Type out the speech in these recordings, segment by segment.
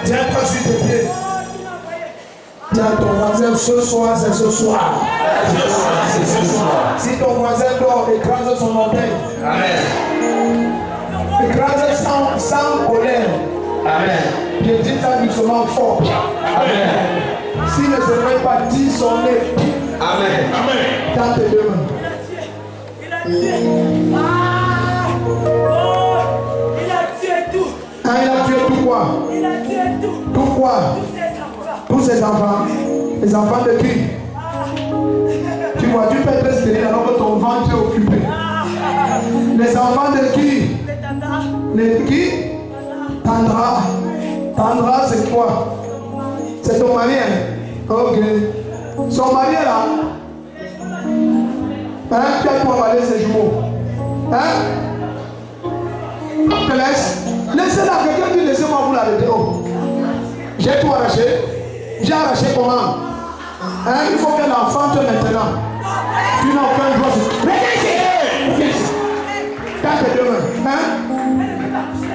Tiens-toi sur tes pieds. Tiens ton voisin, ce soir, c'est ce soir. Si ton voisin dort, écrase son orteil. Écrase sans colère. Je dis ça doucement fort. S'il ne se réveille pas, dis son nez. Dans tes deux mains. Il a tué tout. Ah, il a tué tout quoi? Il a tué tout. Tout quoi? Tous ses enfants. Les enfants de qui? Tu vois, tu peux être stérile alors que ton ventre est occupé. Les enfants de qui? Les qui? Tandra. Tandra, c'est quoi? C'est ton mari, hein? Ok. Son mari est là. Hein? Tu as pour avaler ses jumeaux. Hein? On te laisse. Laissez-la. Quelqu'un dit laissez-moi vous l'arrêter. Oh. J'ai tout arraché. J'ai arraché comment? Hein? Il faut qu'elle enfante maintenant. Tu n'as aucun droit. Regarde ici. Quand tes deux mains. Hein?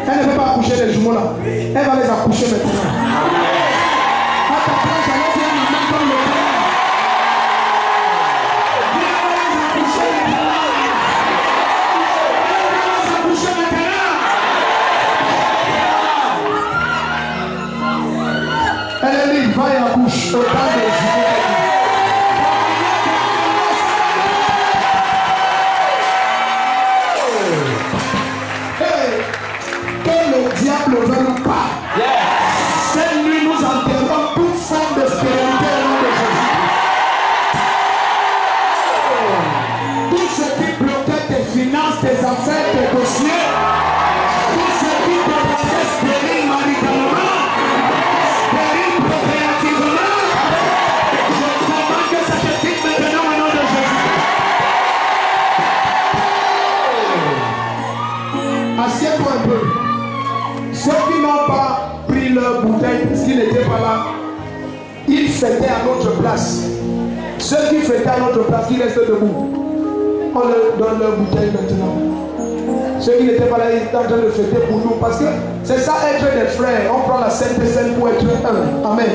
Elle ne peut pas accoucher les jumeaux là. Elle va les accoucher maintenant. À ta place, j'allais dire maman comme le père. Elle est libre, va et accouche. Au temps de jumeaux. Ne veut pas. Cette nuit, nous enterrons toute forme de stérilité au nom de Jésus. Tout ce qui bloquait tes finances, tes affaires, tes dossiers, tout ce qui te rendait stérile maritalement, stérile procréativement, je commande que ça te quitte maintenant au nom de Jésus. Assieds-toi un peu. Ceux qui n'ont pas pris leur bouteille parce qu'ils n'étaient pas là, ils fêtaient à notre place. Ceux qui fêtaient à notre place, qui restent debout, on leur donne leur bouteille maintenant. Ceux qui n'étaient pas là, ils étaient en train de fêter pour nous. Parce que c'est ça être des frères. On prend la Sainte Seine pour être un. Amen.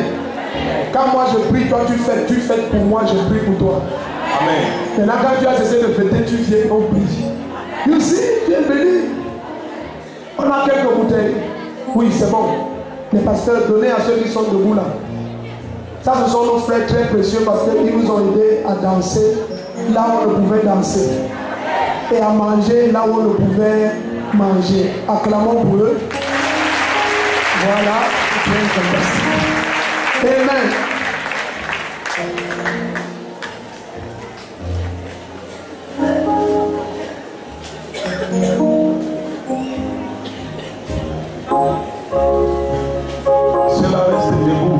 Quand moi je prie, toi tu fêtes pour moi, je prie pour toi. Amen. Maintenant quand tu as cessé de fêter, tu viens, on prie. You see, tu es béni. On a quelques bouteilles. Oui, c'est bon. Les pasteurs, donnez à ceux qui sont debout là. Ça, ce sont nos frères très précieux parce qu'ils nous ont aidés à danser là où on ne pouvait danser. Et à manger là où on ne pouvait manger. Acclamons pour eux. Voilà. Amen. Cela reste debout.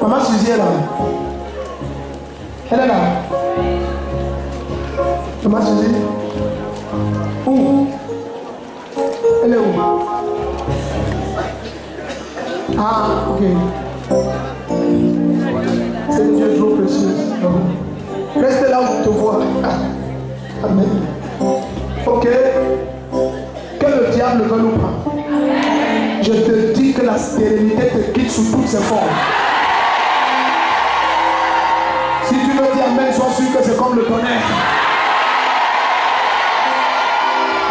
Maman Suzy est là. Elle est là. Maman Suzy. Où? Elle est où? Ah, ok. C'est Dieu trop précieux. Reste là où tu te vois. Amen. Ok. Que le diable veut nous prendre. Je te dis que la stérilité te quitte sous toutes ses formes. Si tu veux dire amen, sois sûr que c'est comme le tonnerre.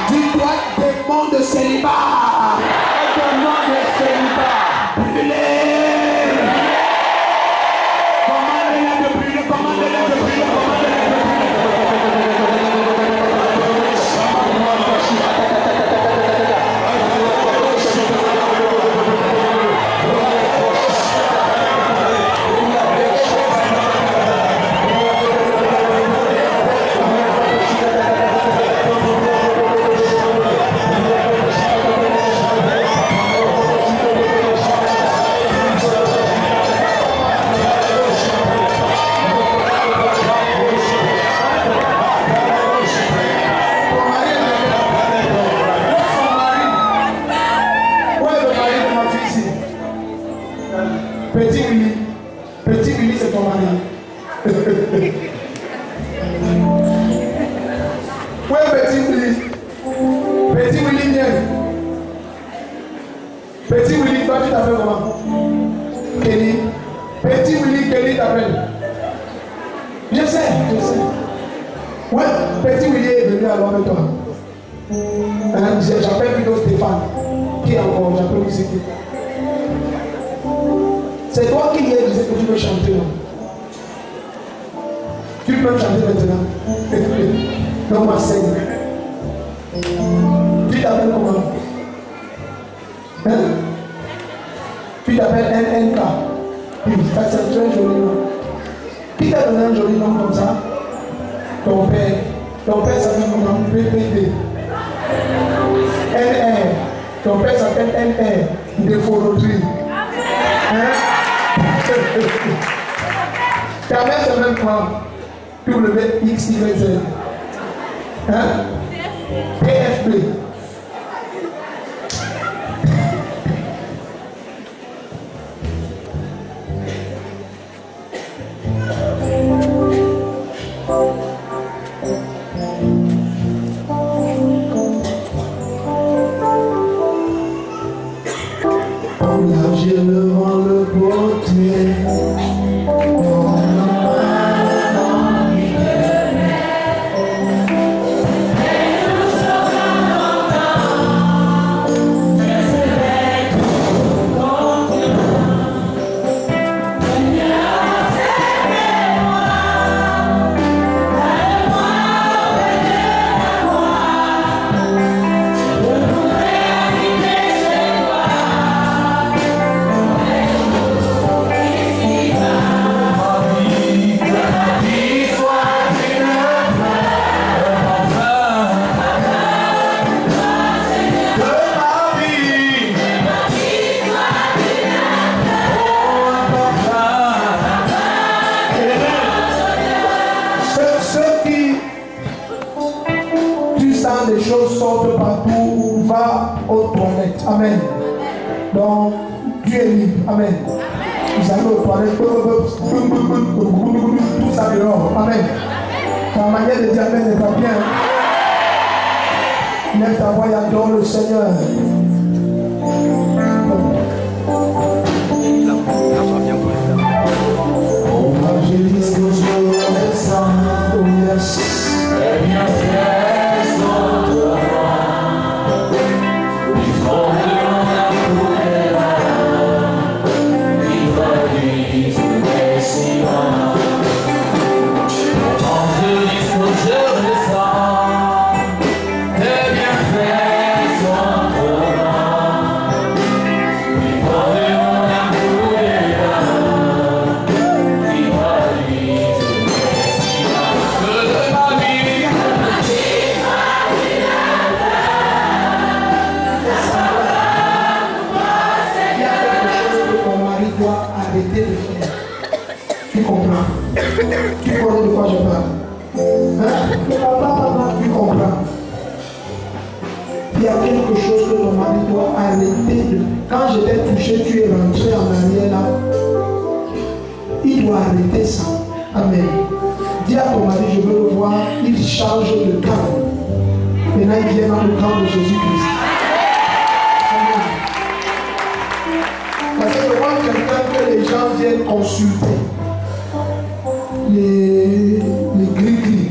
Dis-toi démon de célibat. Démon de célibat. Brûlez. Commandez-les de brûler, commandez-les de brûler, commandez-les de brûler. Petit Willy, toi tu t'appelles comment? Kelly. Petit Willy, Kelly t'appelle. Je sais. Ouais, Petit Willy est venu alors avec toi. J'appelle plutôt Stéphane. Qui est encore? J'appelle aussi qui? C'est toi qui disais que tu veux chanter là. Tu peux chanter maintenant. Dans ma scène. Tu t'appelles comment? Hein? Tu t'appelles NNK. Oui, ça c'est un très joli nom. Qui t'a donné un joli nom comme ça? Ton père. Ton père s'appelle comment? PPD. NR. Ton père s'appelle NR. De Foroterie. Hein? Ta mère s'appelle quoi? WXYZ. Hein? PFP. J'ai le vent, le beauté. Les choses sortent partout, va aux toilettes. Amen. Donc, Dieu est libre. Amen. Vous allez aux toilettes, tout ça dehors. Amen. Ta manière de dire Amen n'est pas bien. Lève ta voix et adore le Seigneur. Oh, j'ai dit ce que je ressens. Oh, yes. Arrêtez de faire. Tu comprends? Tu connais de quoi je parle? Hein? Papa, tu comprends? Il y a quelque chose que ton mari doit arrêter de. Quand je t'ai touché, tu es rentré en arrière là. Il doit arrêter ça. Amen. Dis à ton mari, je veux le voir, il change de camp. Maintenant, il vient dans le camp de Jésus-Christ. Parce que je vois quelqu'un que les gens viennent consulter. Les gris-gris.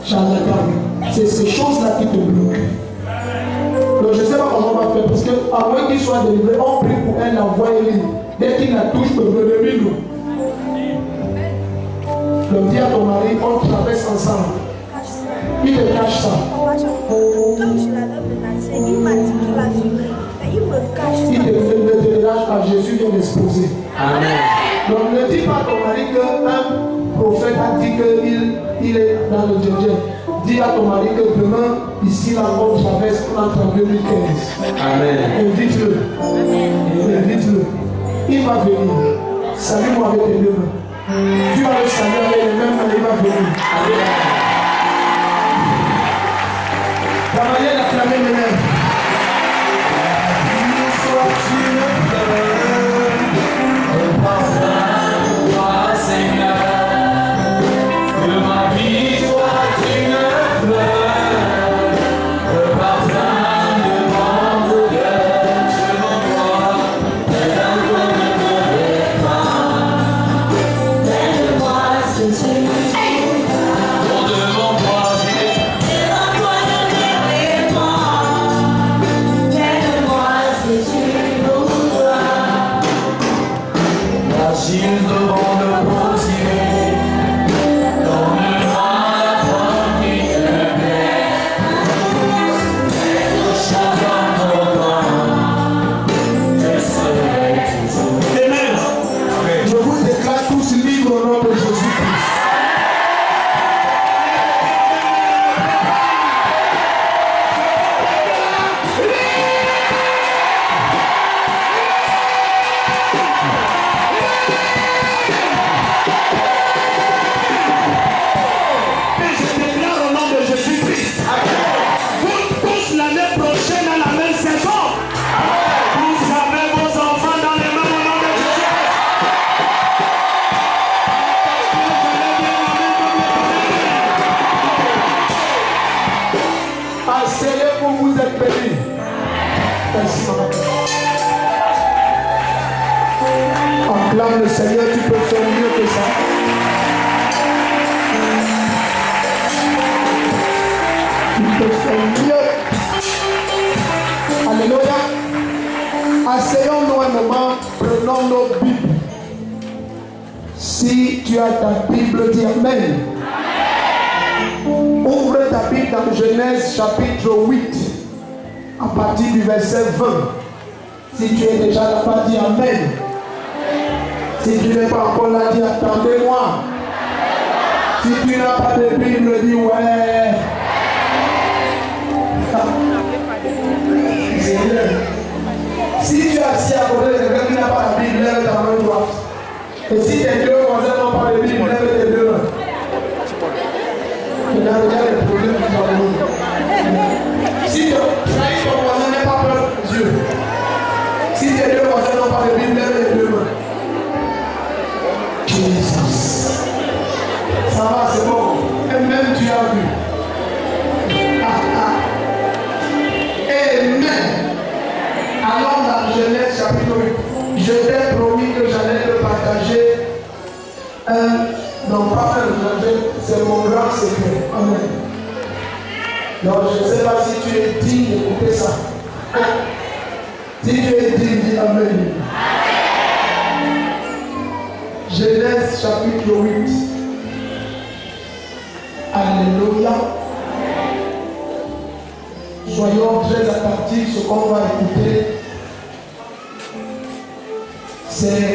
Charlatan. C'est ces choses-là qui te bloquent. Donc je ne sais pas comment on va faire. Parce qu'à moins qu'il soit délivré, on prie pour un envoi libre. Dès qu'il la touche, peut me lever nous. Donc dis à ton mari, on traverse ensemble. Il te cache ça. Comme je l'avais menacé, il m'a dit qu'il va finir. Il me cache ça. Il te lâche pas, Jésus vient d'exposer. Amen. Donc ne dis pas à ton mari qu'un prophète a dit qu'il est dans le djinn. Dis à ton mari que demain, ici, là, on traverse entre 2015. Amen. Invite-le. Invite-le. Il va venir. Salue-moi avec tes deux mains. Tu vas le saluer avec les mêmes mains, il va venir. Amen. La manière d'acclamer mes mains. Parfum de Seigneur, tu peux faire mieux que ça. Tu peux faire mieux. Alléluia. Asseyons-nous un moment, prenons nos Bibles. Si tu as ta Bible, dis Amen. Ouvre ta Bible dans Genèse chapitre 8, à partir du verset 20. Si tu es déjà là-bas, dis Amen. Si tu n'es pas encore là, dis attendez-moi. Si tu n'as pas de Bible, dis ouais. Si tu es assis à côté de quelqu'un qui n'a pas la Bible, lève ta main droite. Et si tes deux voisins n'ont pas de Bible, lève tes deux mains. Il y a le problème qui va nous. Si ton voisin n'a pas peur de Dieu, si tes deux voisins n'ont pas de Bible, lève les deux mains. Jesus. Ça va, c'est bon. Et même tu as vu. Amen. Allons dans Genèse chapitre 8. Je t'ai promis que j'allais te partager non pas un projet, c'est mon grand secret. Amen. Donc je ne sais pas si tu es digne d'écouter ça. Si tu es digne, dis Amen. Genèse chapitre 8. Alléluia. Soyons très attentifs à ce qu'on va écouter. C'est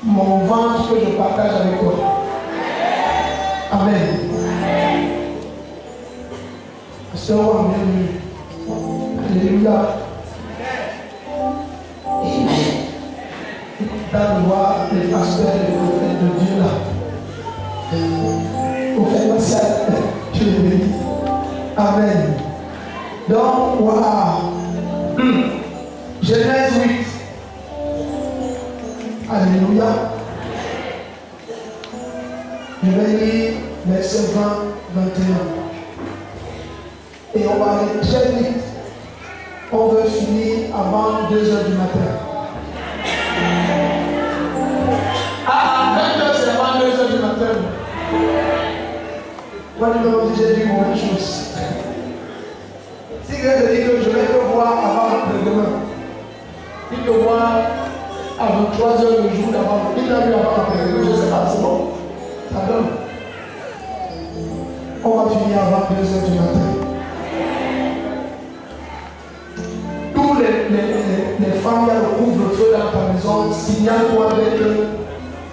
mon ventre que je partage avec toi. Amen. Pasteur, bienvenue. Alléluia. Amen. Dans le voir les pasteurs et les prophètes de Dieu là. Prophète Martial, je le bénis. Amen. Donc, waouh. Genèse 8. Alléluia. Je vais lire verset 20, 21. Et on va aller très vite. On veut finir avant 2 heures du matin. Ah, 20 heures, c'est avant 2 heures du matin. Moi, je me dis, j'ai dit une bonne chose. Si quelqu'un te dit que je vais te voir avant après-demain, il te voit à 23 heures le jour d'avant, il t'a vu avant après-demain, je ne sais pas, c'est bon. Ça donne. On va finir avant 2 heures du matin. Tous les femmes qui ont le couvre-feu dans ta maison, signale-toi dès que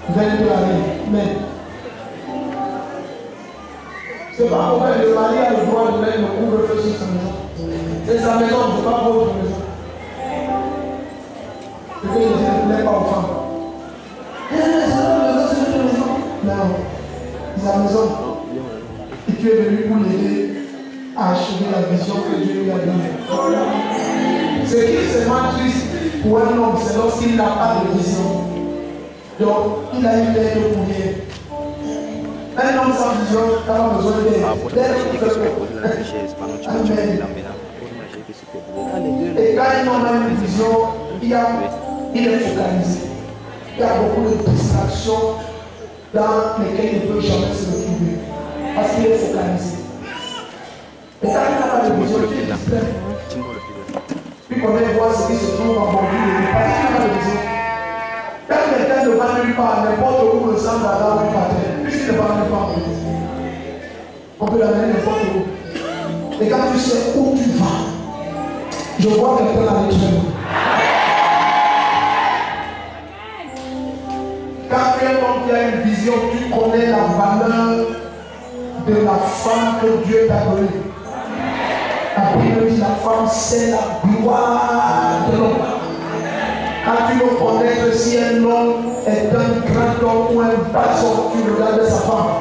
22 arrive. Mais c'est pas pour le mari a le droit de mettre le couvre-feu sur sa maison. C'est sa maison, c'est pas votre maison. Et que je ne plais pas aux femmes. C'est la maison. Non, c'est la maison. Et tu es venu pour l'aider à achever la vision que Dieu lui a donnée. Ce qui est seulement triste pour un homme, c'est lorsqu'il n'a pas de vision. Donc, il a une tête pour rien. Un homme sans vision n'a pas besoin d'aide. Et quand un homme a une vision, il est focalisé. Il y a beaucoup de distractions dans lesquelles il ne peut jamais se retrouver. Parce qu'il est focalisé. Et quand il n'a pas de vision, il est distrait. Puis qu'on aille voir ce qui se trouve en bon lieu. Parce qu'il n'a pas de vision. Quand quelqu'un ne va nulle part, n'importe où le sang va dans le patin, puisqu'il ne va nulle part, on peut l'amener n'importe où. Et quand tu sais où tu vas, je vois quelqu'un à l'étranger. Quand tu es un homme qui a une vision, tu connais la valeur de la femme que Dieu t'a donnée. La Bible dit la femme, c'est la gloire de l'homme. Quand tu veux connaître si un homme est un grand homme ou un bas homme, tu regardes sa femme.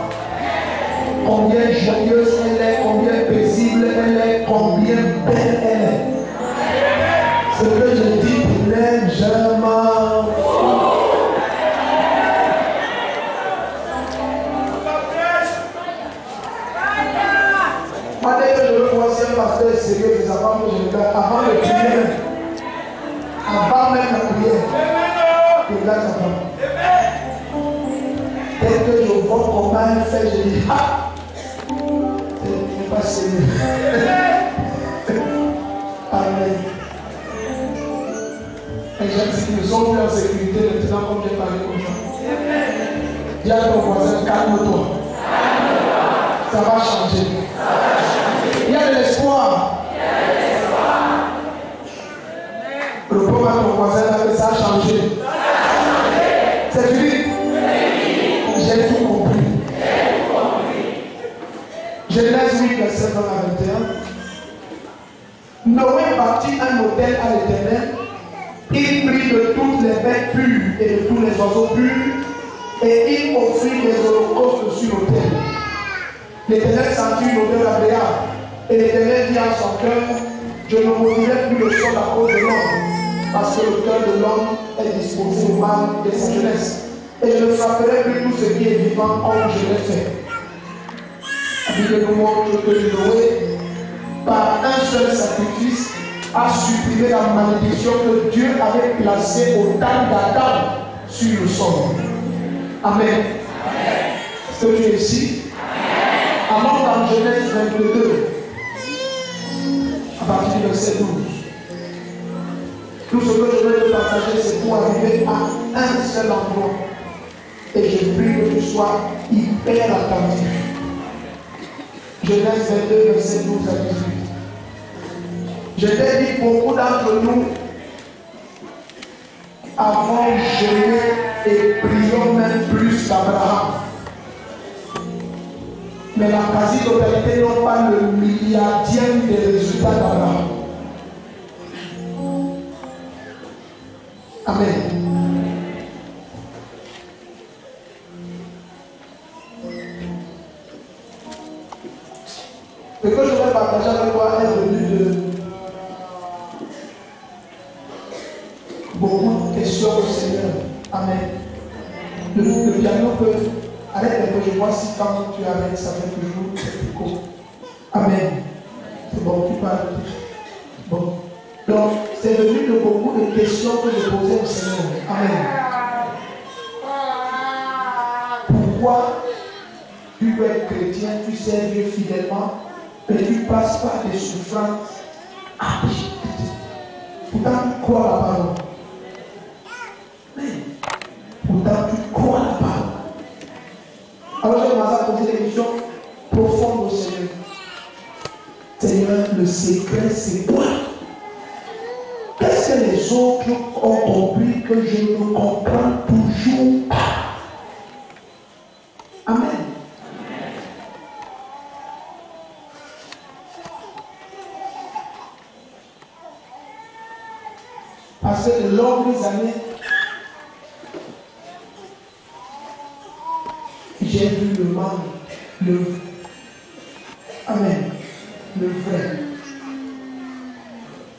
Combien joyeuse elle est, combien paisible elle est, combien belle elle est. Ce que je dis pour elle, je m'en fous. Dès que je veux voir si un pasteur est sérieux, c'est sa femme que je regarde avant de prier. Avant même la prière, je regarde sa femme. vois comment elle fait, je dis, ah, elle n'est pas sérieux. Amen. Et j'aime ce qu'ils ne sont plus en sécurité maintenant comme j'ai parlé comme ça. Dis à ton voisin, calme-toi. Ça va changer. Il y a de l'espoir. Réponds à ton voisin là que ça a changé. C'est fini. J'ai tout compris. Genèse 8, verset 20 à 21. Noé bâtit un autel à l'Éternel. Il prit de toutes les bêtes pures et de tous les oiseaux purs, et il offrit des holocaustes sur l'autel. L'Éternel sentit une odeur agréable, et l'Éternel dit en son cœur, je ne maudirai plus le sol à cause de l'homme, parce que le cœur de l'homme est disposé au mal de sa jeunesse, et je ne frapperai plus tout ce qui est vivant comme je l'ai fait. La Bible nous montre que Noé, par un seul sacrifice, a supprimé la malédiction que Dieu avait placée au temps d'Adam sur le sol. Amen. Est-ce que tu es ici? Allons dans Genèse 22, à partir du verset 12. Tout ce que je vais te partager, c'est pour arriver à un seul endroit. Et je prie que tu sois hyper attentif. Genèse 22, verset 12 à 18. Je t'ai dit, beaucoup d'entre nous avons jeûné et prions même plus qu'Abraham. Mais la quasi-totalité n'ont pas le milliardième des résultats d'Abraham. Amen. Ce que je vais partager avec toi est venu de beaucoup de questions au Seigneur. Amen. Le piano peut arrêter un peu. Je vois si quand tu arrêtes, ça fait toujours écho. Amen. C'est bon, tu parles. Bon. Donc, c'est venu de beaucoup de questions que je posais au Seigneur. Amen. Pourquoi tu veux être chrétien, tu sers Dieu fidèlement, mais tu passes par des souffrances? Pourtant, tu crois la parole. Pourtant, tu crois la parole. Alors, j'ai commencé à poser des questions profondes au Seigneur. Seigneur, le secret, c'est quoi? Qu'est-ce que les autres ont compris que je ne comprends toujours pas? Amen. Parce que de longues années, j'ai vu le mal, Amen, le vrai.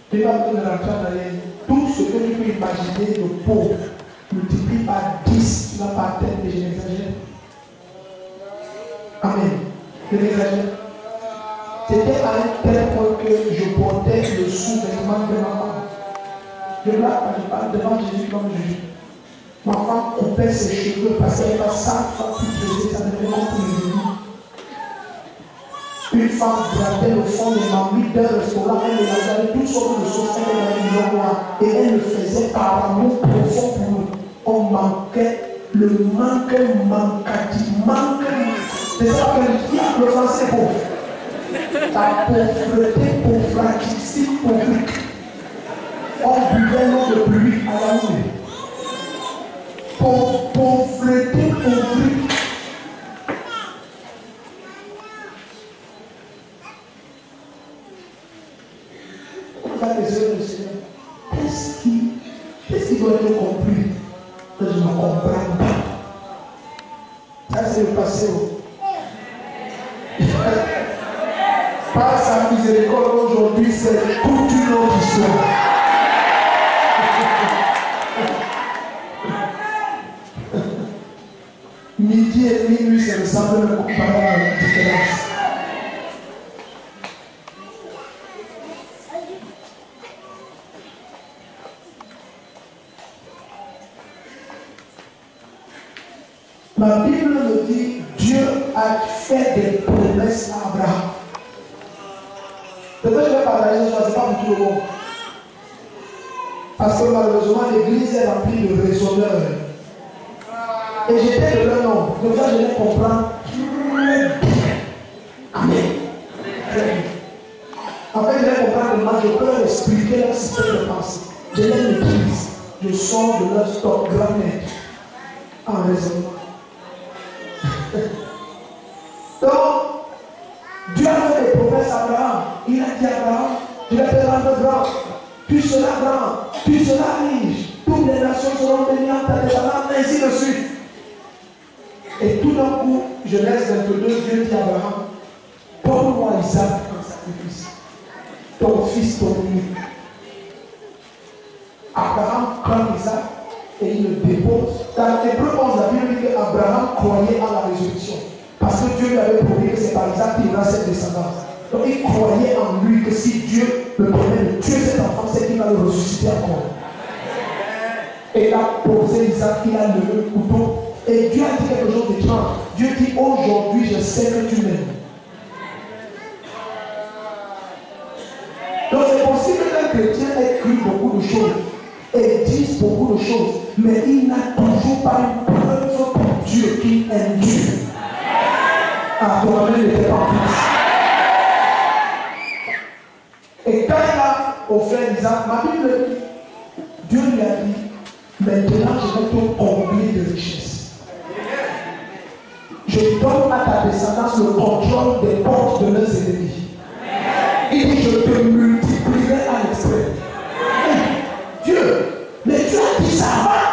Tu vas me rentrer dans les... Tout ce que tu peux imaginer de pauvre, multiplie par 10, tu vas par tête et je l'exagère. Amen. Je l'exagère. C'était à un tel point que je portais le sous-vêtement de ma femme. Je parle devant Jésus comme Jésus. Ma femme coupait ses cheveux parce qu'elle va 100 fois plus pesée, ça devenait comme pour les genoux. Une femme grattait le fond des mamelles d'un restaurant, elle avait toutes sortes de sauces, elle avait du noir noir, et elle le faisait par amour profond pour nous. On manquait, le manque. C'est ça que le français est pauvre. La pauvreté, pauvratistique, pauvrique. On buvait l'eau de pluie à la nuit. Pauvreté, pauvrique. Qu'est-ce qui doit être compris que je ne comprends pas? Ça, c'est le passé. Par sa miséricorde, aujourd'hui, c'est toute une autre histoire. Midi et minuit, ça ressemble à une différence. Ma Bible me dit a fait des promesses à Abraham. Peut-être que je vais partager ce soir, ce n'est pas pour tout le monde. Parce que malheureusement, l'église est remplie de raisonneurs. Et j'étais de leur nom. Comme ça, je les comprends. Amen. En fait, je les comprends de mal. Je peux leur expliquer leur système de pensée. Je les maîtrise. Je sors de leur stock grand-mère en raisonnement. Donc, Dieu a fait des promesses à Abraham. Il a dit à Abraham, je vais te rendre grand. Tu seras grand, tu seras riche. Toutes les nations seront bénies en ta descendance, ainsi de suite. Et tout d'un coup, Genèse 22, Dieu dit à Abraham, donne-moi Isaac en sacrifice. Ton fils, ton unique. Abraham prend Isaac et il le dépose. Dans Hébreux 11, la Bible dit qu'Abraham croyait à la résurrection. Parce que Dieu lui avait promis que c'est par Isaac qu'il aura cette descendance. Donc il croyait en lui que si Dieu le permet de tuer cet enfant, c'est qu'il va le ressusciter encore. Et il a posé Isaac, il a levé le couteau. Et Dieu a dit quelque chose d'étrange. Dieu dit, aujourd'hui je sais que tu m'aimes. Donc c'est possible qu'un chrétien ait cru beaucoup de choses et dise beaucoup de choses, mais il n'a toujours pas une preuve pour Dieu qui aime Dieu. Ah, ton amen n'était pas en place. Et quand il a offert Isaac, ma Bible dit, Dieu lui a dit, maintenant je vais te combler de richesses. Je donne à ta descendance le contrôle des portes de leurs ennemis. Il dit, je te multiplierai à l'extrême. Dieu, mais tu as dit ça avant.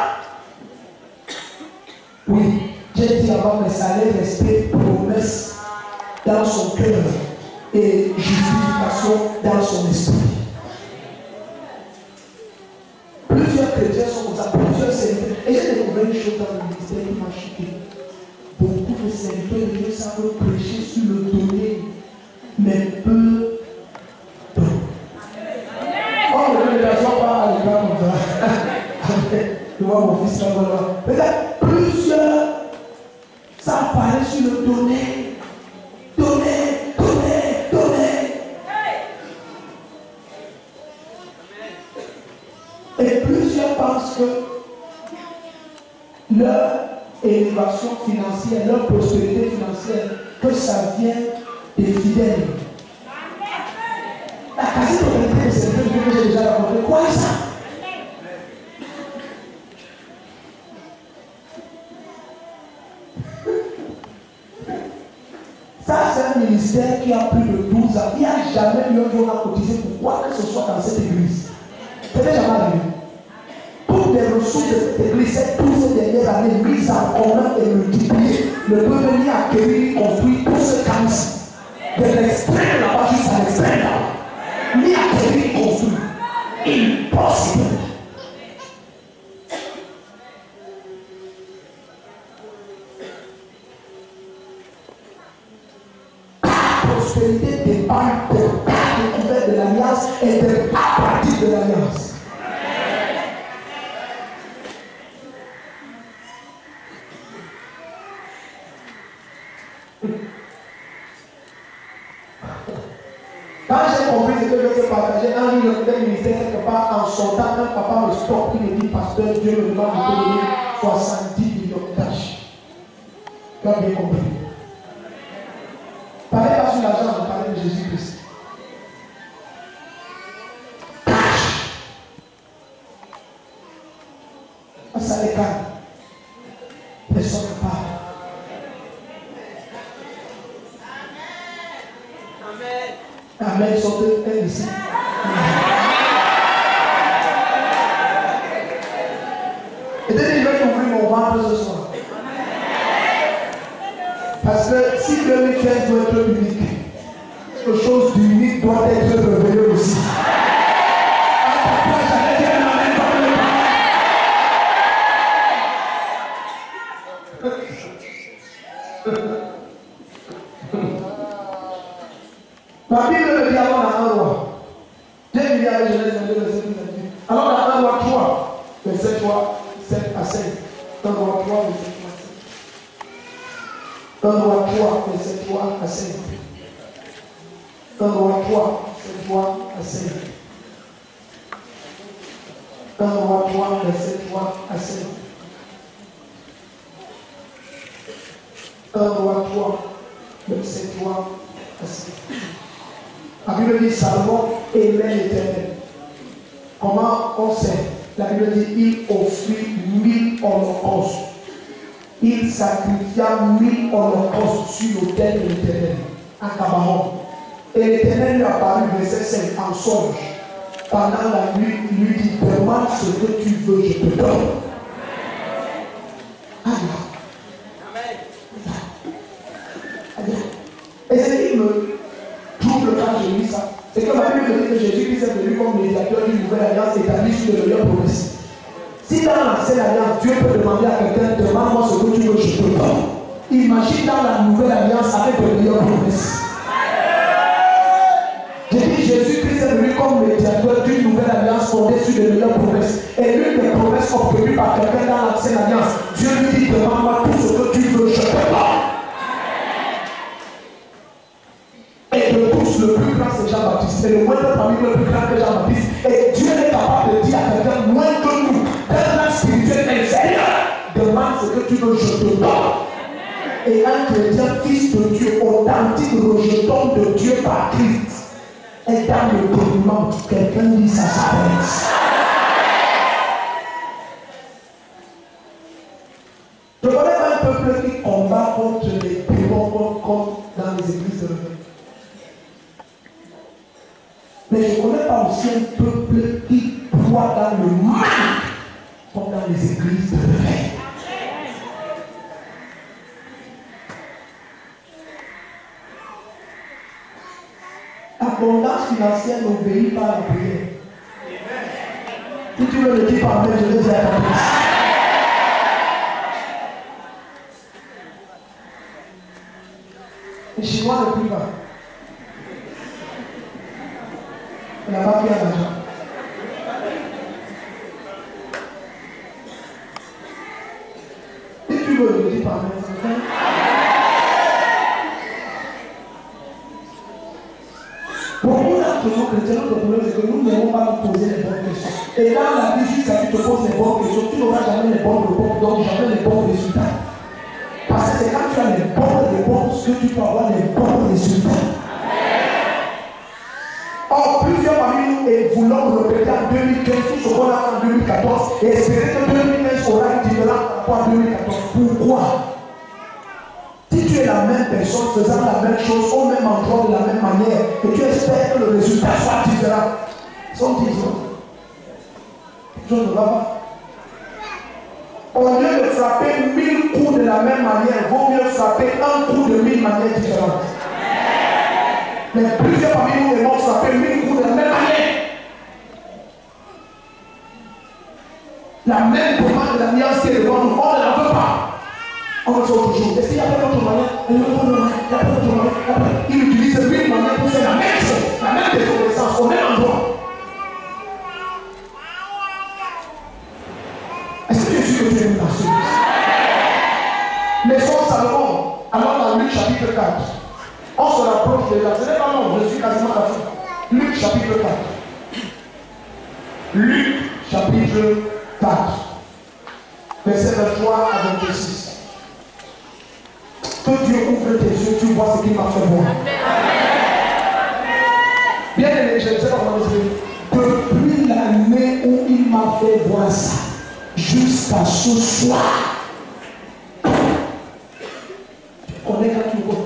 Oui, j'ai dit avant, mais ça allait rester promesse dans son cœur et justification dans son esprit. Plusieurs chrétiens sont comme ça, plusieurs serviteurs. Et j'ai découvert une chose dans le ministère qui m'a choqué. Beaucoup de serviteurs de Dieu savent prêcher sur le donner, mais peu. Oh, ne me laissons pas à l'écran comme ça. Je vois mon fils là. Peut-être plusieurs savent parler sur le donner. Donner, donner, donner. Et plusieurs pensent que leur élévation financière, leur prospérité financière, que ça vient des fidèles. La quasi-totalité des serviteurs que j'ai déjà raconté, quoi est ça? Ça, c'est un ministère qui a plus de 12 ans. Il n'y a jamais eu un jour à cotiser pour quoi que ce soit dans cette église. C'est déjà jamais arrivé. Toutes les ressources de cette église, ces 12 dernières années mises en commun et multipliées, ne peuvent venir acquérir, construire tout ce camp. De l'extrême là-bas jusqu'à l'extrême là-bas. Ni acquérir, construire. Impossible. La prospérité dépend des pas découverts de l'alliance et des pas pratiques de l'alliance. Quand j'ai compris ce que je peux partager, un jour je ministère quelque part en sortant, un papa me stoppe, il me dit, pasteur, Dieu me demande de te donner 70 millions de tâches. Tu as bien compris. Parlez pas sur l'argent, je parlais de Jésus-Christ. Tâches. Ça les calme. Personne ne parle. Amen, sortez ici. Et donc, je vais ouvrir mon ventre ce soir. Parce que si 2015 doit être unique, quelque chose d'unique doit être révélé aussi. Ma Bible me dit alors dans 1 roi. J'ai vu avec Genèse 22, verset 12. Alors dans 1 roi 3, verset 3, 7 à 5. 1 roi 3, verset 3 à 1 Roi 3, verset 3 à 5. 1 Roi 3, verset 3 à 5. 1 Roi 3, verset 3 à 5. 1 Roi 3, verset 3 à 5. La Bible dit Salomon aimait l'Éternel. Comment on sait? La Bible dit il offrit 1000 holocaustes. Il sacrifia 1000 holocaustes sur l'autel de l'Éternel à Gabaon. Et l'Éternel lui apparut, verset 5, en songe. Pendant la nuit, il lui dit demande ce que tu veux, je te donne. Et ce qui me trouble quand je lis ça, c'est que la Bible dit que Jésus-Christ est venu comme médiateur d'une nouvelle alliance établie sur de meilleures promesses. Si dans l'ancienne alliance, Dieu peut demander à quelqu'un, demande-moi ce que tu veux, je te donne. Imagine dans la nouvelle alliance avec de meilleures promesses. J'ai dit Jésus-Christ est venu comme médiateur d'une nouvelle alliance fondée sur de meilleures promesses. Et l'une des promesses obtenues par quelqu'un dans l'ancienne alliance, Dieu lui dit demande-moi tout ce que tu veux, je te donne. Et de tous, le plus grand c'est Jean-Baptiste. Et le moindre parmi nous, le plus grand que Jean-Baptiste. Et Dieu est capable de dire à quelqu'un moins que nous, d'un plan spirituel inférieur, demande ce que tu veux, je te donne. Et un chrétien, fils de Dieu, authentique rejeton de Dieu par Christ, est dans le document. Quelqu'un dit ça s'arrête. Je connais un peuple qui combat contre les démons comme dans les églises de l'Église. Mais je ne connais pas aussi un peuple qui croit dans le mal comme dans les églises de l'éveil. L'abondance financière n'obéit pas à la prière. Si tu veux le dire par moi, je vais dire à ta place. Les Chinois ne prient pas. On n'a pas pris à l'argent. Si tu veux le dire par moi, beaucoup d'entre nous, chrétiens, notre problème, c'est que nous n'aimons pas nous poser les bonnes questions. Et là, la vie, jusqu'à tu te poses les bonnes questions, tu n'auras jamais les bonnes réponses, donc jamais les bons résultats. Parce que c'est quand tu as les bonnes réponses que tu peux avoir les bons résultats. Or, plusieurs parmi nous et voulons répéter en 2015 tout ce qu'on a fait en 2014 et espérer que 2015 aura une différence par rapport à 2014. Pourquoi? Si tu es la même personne faisant la même chose au même endroit de la même manière et tu espères que le résultat soit différent, sont différents. Je ne va pas. Au lieu de frapper 1000 coups de la même manière, vaut mieux frapper un coup de 1000 manières différentes. Mais plusieurs parmi nous aimons frapper 1000 coups de la même manière. La même demande de l'alliance qui est devant nous, on ne la veut pas. On le fait toujours. Est-ce qu'il y a pas d'autre manière? Il utilise 1000 manières pour faire la même chose, la même désobéissance, au même endroit. Est-ce que tu es sûr que tu es une nation? Mais son Salomon, alors dans Luc chapitre 4, on se rapproche de là. Ce n'est pas long, je suis quasiment à la fin. Luc chapitre 4. Luc chapitre 4. Verset 23 à 26. Que Dieu ouvre tes yeux, tu vois ce qu'il m'a fait voir. Bien aimé, je ne sais pas comment dire. Depuis l'année où il m'a fait voir ça, jusqu'à ce soir, tu connais quand tu vois.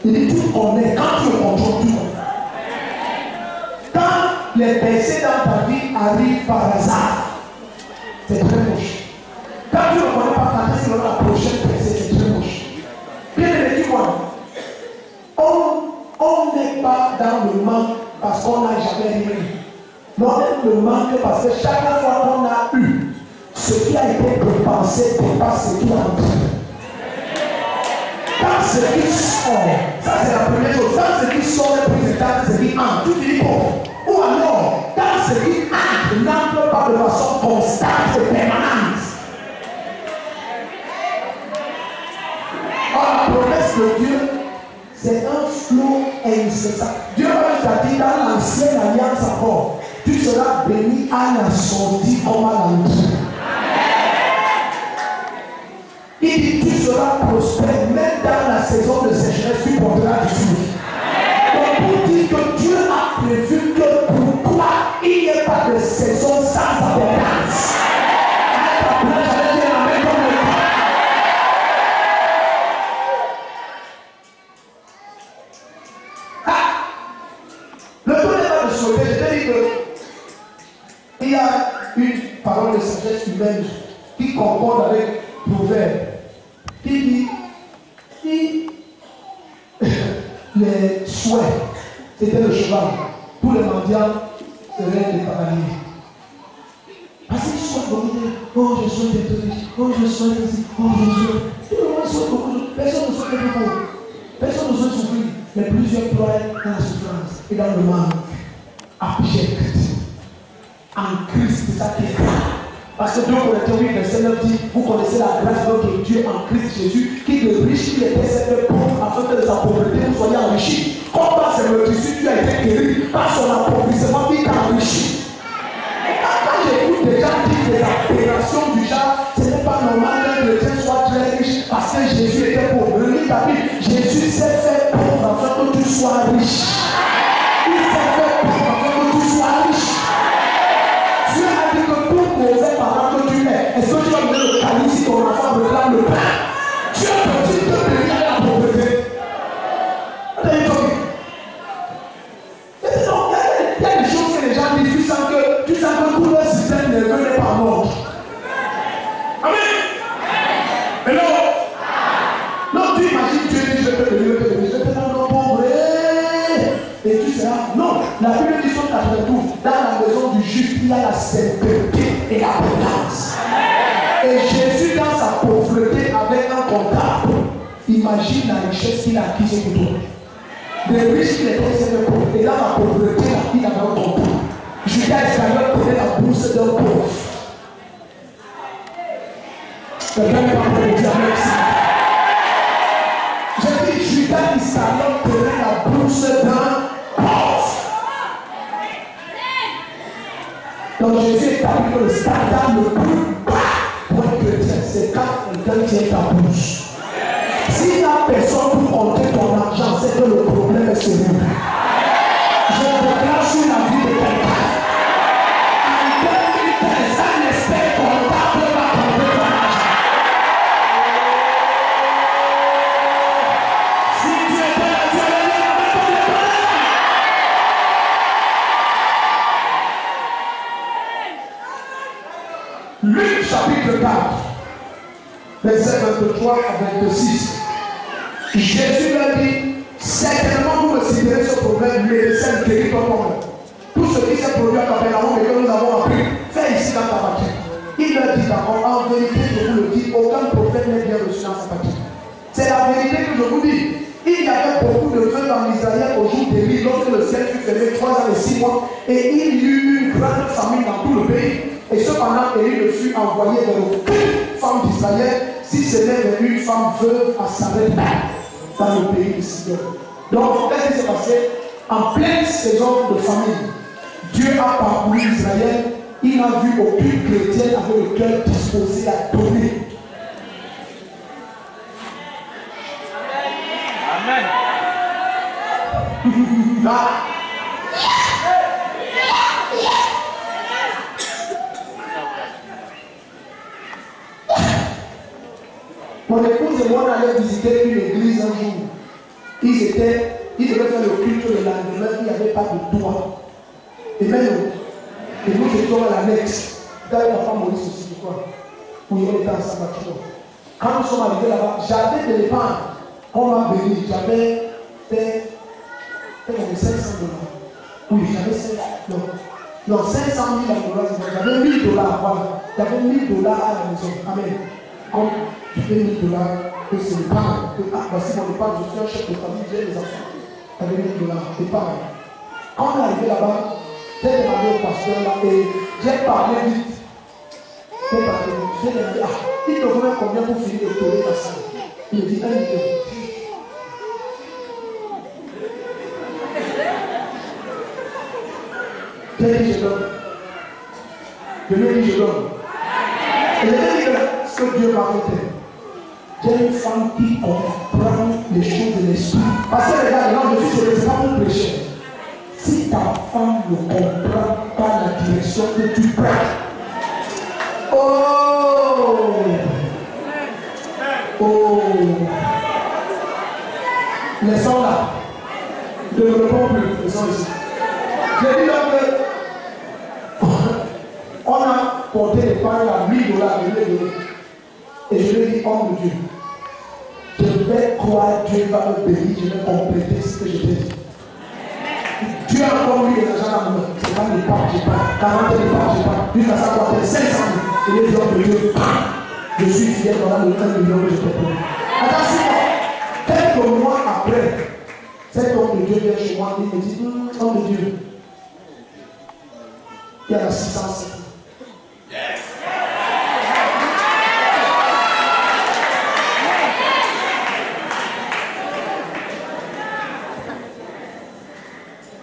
Il dit tu connais, quand tu contrôles, tu connais. Quand les percées dans ta vie arrivent par hasard, c'est très moche. Quand tu ne connais pas quand est-ce que la prochaine percée, c'est très moche. Bien aimé, tu vois, on n'est pas dans le manque parce qu'on n'a jamais rien. Mais on est le manque parce que chaque fois qu'on a eu, ce qui a été dépensé dépasse ce qui a entré. Quand ce qui sort, ça c'est la première chose, quand ce qui sort est plus état que ce qui entre, tu finis pauvre. Ou alors, quand ce qui entre n'entre pas de façon constante et permanente. promesse de Dieu, c'est un flot incessant. Dieu va dire dans l'ancienne alliance encore, tu seras béni à la sortie comme à l'entrée. Il dit tu seras prospère, même dans la saison de sécheresse, tu porteras du fruit. Donc pour dire que Dieu a prévu que pour toi, il n'y ait pas de saison sans abondance. Le temps n'est pas de sauver, je te dis que il y a une parole de sagesse humaine qui concorde avec Proverbe, qui dit si les souhaits c'était le cheval, tous les mendiants seraient des cavaliers. Parce qu'ils souhaitent beaucoup de oh je souhaite être riche, oh je souhaite ici, oh je souhaite. Tout le monde souhaite beaucoup de choses. Personne ne souhaite être pauvre. Personne ne souhaite souffrir. Mais plusieurs pleurent dans la souffrance et dans le manque. Abject. En Christ, c'est ça qui est grave. Parce que 2 Corinthiens 8, verset 9 dit, vous connaissez la grâce de notre Dieu en Christ Jésus, qui de riche, il était cette pauvre, afin que de sa pauvreté vous soyez enrichis. Comme par ses meurtrissures, tu as été guéri, par son appauvrissement, il t'a enrichi. Quand j'écoute des gens dire des aberrations du genre, ce n'est pas normal qu'un chrétien soit très riche parce que Jésus était pauvre. Le livre a dit, Jésus s'est fait pauvre afin que tu sois riche. Il s'est fait pauvre afin que tu sois riche. Dieu a dit que tout mauvais parent que tu es, est-ce que tu vas donner le calice si ton enfant réclame le pain? Dieu peut-il te bénir à la pauvreté? Il y a des choses que les gens disent, tu sens que tout leur système nerveux n'est pas mort. Amen. Mais non, tu imagines Dieu dit je peux bénir, je peux rendre pauvre. Et tu seras. Non, la Bible dit sur 92, dans la maison du juste, il y a la sainteté et l'abondance. Et Jésus, dans sa pauvreté, avec un comptable, imagine la richesse qu'il a acquise pour toi. Les riches qui étaient ses pauvres, et dans la pauvreté, il avait un comptable. Judas Iscariote prenait la bourse d'un pauvre. Quelqu'un n'est pas pour me dire merci. J'ai dit Judas Iscariote prenait la bourse d'un pauvre. Donc Jésus établit que le standard le plus bas pour un chrétien, c'est quand quelqu'un tient ta bourse. Si la personne pour compter ton argent, c'est que le problème est sur nous. Je déclare sur la vie de quelqu'un. En 2015, un expert comptable va compter ton argent. Si tu étais là, tu allais dire avec ton étoile. Luc chapitre 4, verset 23 à 26. Jésus leur dit, certainement vous me citerez ce problème, médecin guérit ton homme. Tout ce qui s'est produit à Capernaum et que nous avons appris, fais ici dans ta patrie. Il leur dit d'abord, en vérité, je vous le dis, aucun prophète n'est bien reçu dans sa patrie. C'est la vérité que je vous dis. Il y avait beaucoup de feux en Israël au jour d'Élie, lorsque le ciel fut fermé 3 ans et 6 mois, et il y eut une grande famine dans tout le pays. Et cependant, Élie ne fut envoyé vers aucune femme d'Israël, si ce n'est vers une femme veuve à Sarepta, dans le pays de Sidon. Donc, qu'est-ce qui s'est passé? En pleine saison de famine, Dieu a parcouru Israël, il n'a vu aucune chrétienne avec le cœur disposé à donner. Amen. Mon épouse et moi, on allait visiter une église un jour. Ils devaient faire le culte le lendemain, il n'y avait pas de toit. Et même, et nous étions à l'annexe. Dans la femme Maurice aussi, quoi. Où il était en sa voiture. Quand nous sommes arrivés là-bas, j'avais de l'épargne. On m'a béni. J'avais fait 500 $. Oui, j'avais 500 $. Non, 500 000 $. J'avais 1 000 $. Voilà. J'avais 1 000 $ à la maison. Amen. Comme tu fais 1 000 $, que c'est l'épargne. Voici mon épargne, je suis un chef de famille, j'ai des enfants. J'avais 1 000 $. Épargne. Quand on est arrivé là-bas, j'ai demandé au pasteur là et j'ai parlé vite. J'ai demandé, il te voulait combien pour finir de tourner la salle? Il me dit 1 million. J'ai dit je donne. Je lui ai dit je donne. Et je lui ai dit ce que Dieu m'a fait. J'ai une femme qui comprend les choses de l'esprit. Parce que les gars, non, je suis c'est pas pour prêcher. Si ta femme ne comprend pas la direction que tu prends, oh, les sons là, ne me répondent plus, les sons ici. J'ai dit donc on a porté les pains à $1000, et je lui ai dit, homme de Dieu, je vais croire, Dieu va me bénir, je vais compléter ce que je t'ai dit. Dieu a encore mis les argent à moi. C'est pas les parts, j'ai pas. 40 les parts, j'ai pas. Jusqu'à ça, quoi, 500 000. Et les hommes de Dieu, je suis fier dans le 1 million que je t'ai pris. Attention, quelques mois après, cet homme de Dieu vient chez moi et me dit, homme de Dieu, il y a 600.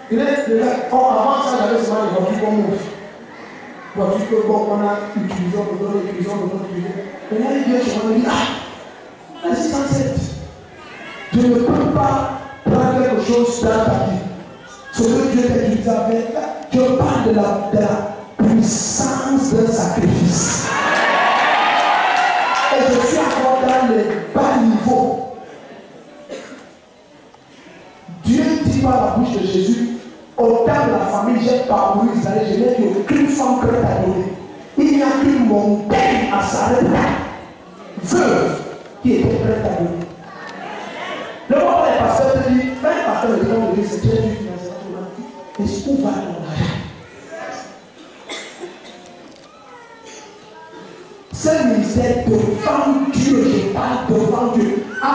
Il est avant ça, j'avais seulement les voitures qu'on ouvre. Voitures que bon, on a utilisé, on donne, utilisé. Maintenant, il vient chez moi et il dit, ah, 607. Je ne peux pas prendre quelque chose dans ta vie. Ce que Dieu t'a dit, je parle de la puissance d'un sacrifice. Et je suis encore dans les bas niveaux. Dieu dit par la bouche de Jésus, au terme de la famille, j'ai parcouru Israël, je n'ai vu aucune femme prête à donner. Il n'y a qu'une montagne à s'arrêter, veuve, qui était prête à donner. Le moment où les pasteurs te disent, même les pasteurs de Dieu, c'est Dieu qui finance la est-ce qu'on va dans l'argent? Ce ministère devant Dieu, je parle devant Dieu, a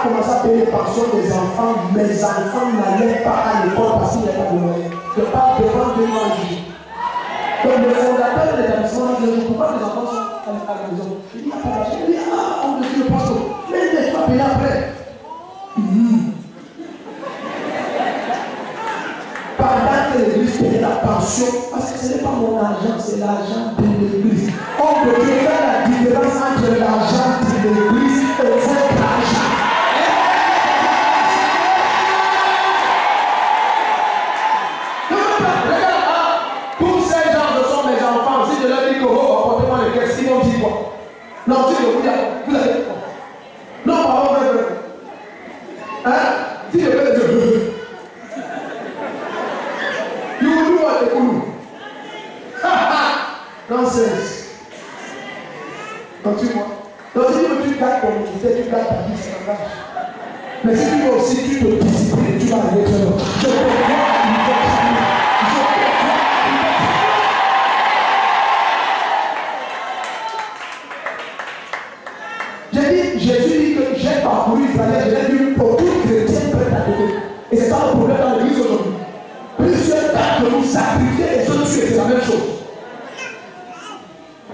commencé à payer les pensions des enfants. Mes enfants n'allaient pas à l'école parce qu'il n'y avait pas de moyens. Je parle devant Dieu, moi je dis. Donc le fondateur de l'établissement dit, pourquoi les enfants sont à la maison? Il dit, il n'y a pas d'argent. Il dit, ah, on me dit le pasteur, mais tu vas payer après. Pendant que l'église payait la pension, parce que ce n'est pas mon argent, c'est l'argent de l'église. On peut faire la différence entre l'argent de l'église et votre argent. Regarde, tous ces gens ce sont mes enfants. Si je leur dis que apportez-moi les caisses, ils vont dire quoi? Non, si je vous dis, vous allez dire quoi? Non, pardon, hein? Si je vais dire, nonsense. Donc tu vois. Donc si tu gardes ton ministère, tu gardes ta vie, c'est un langage. Mais si tu veux aussi, tu te disciplines, tu vas aller très loin. Je peux voir une fois. J'ai dit, Jésus dit que j'ai parcouru Israël, j'ai vu aucun chrétien prêt à donner. Et c'est ça le problème dans l'église aujourd'hui. Plusieurs temps que nous sacrifier et se tuer, c'est la même chose.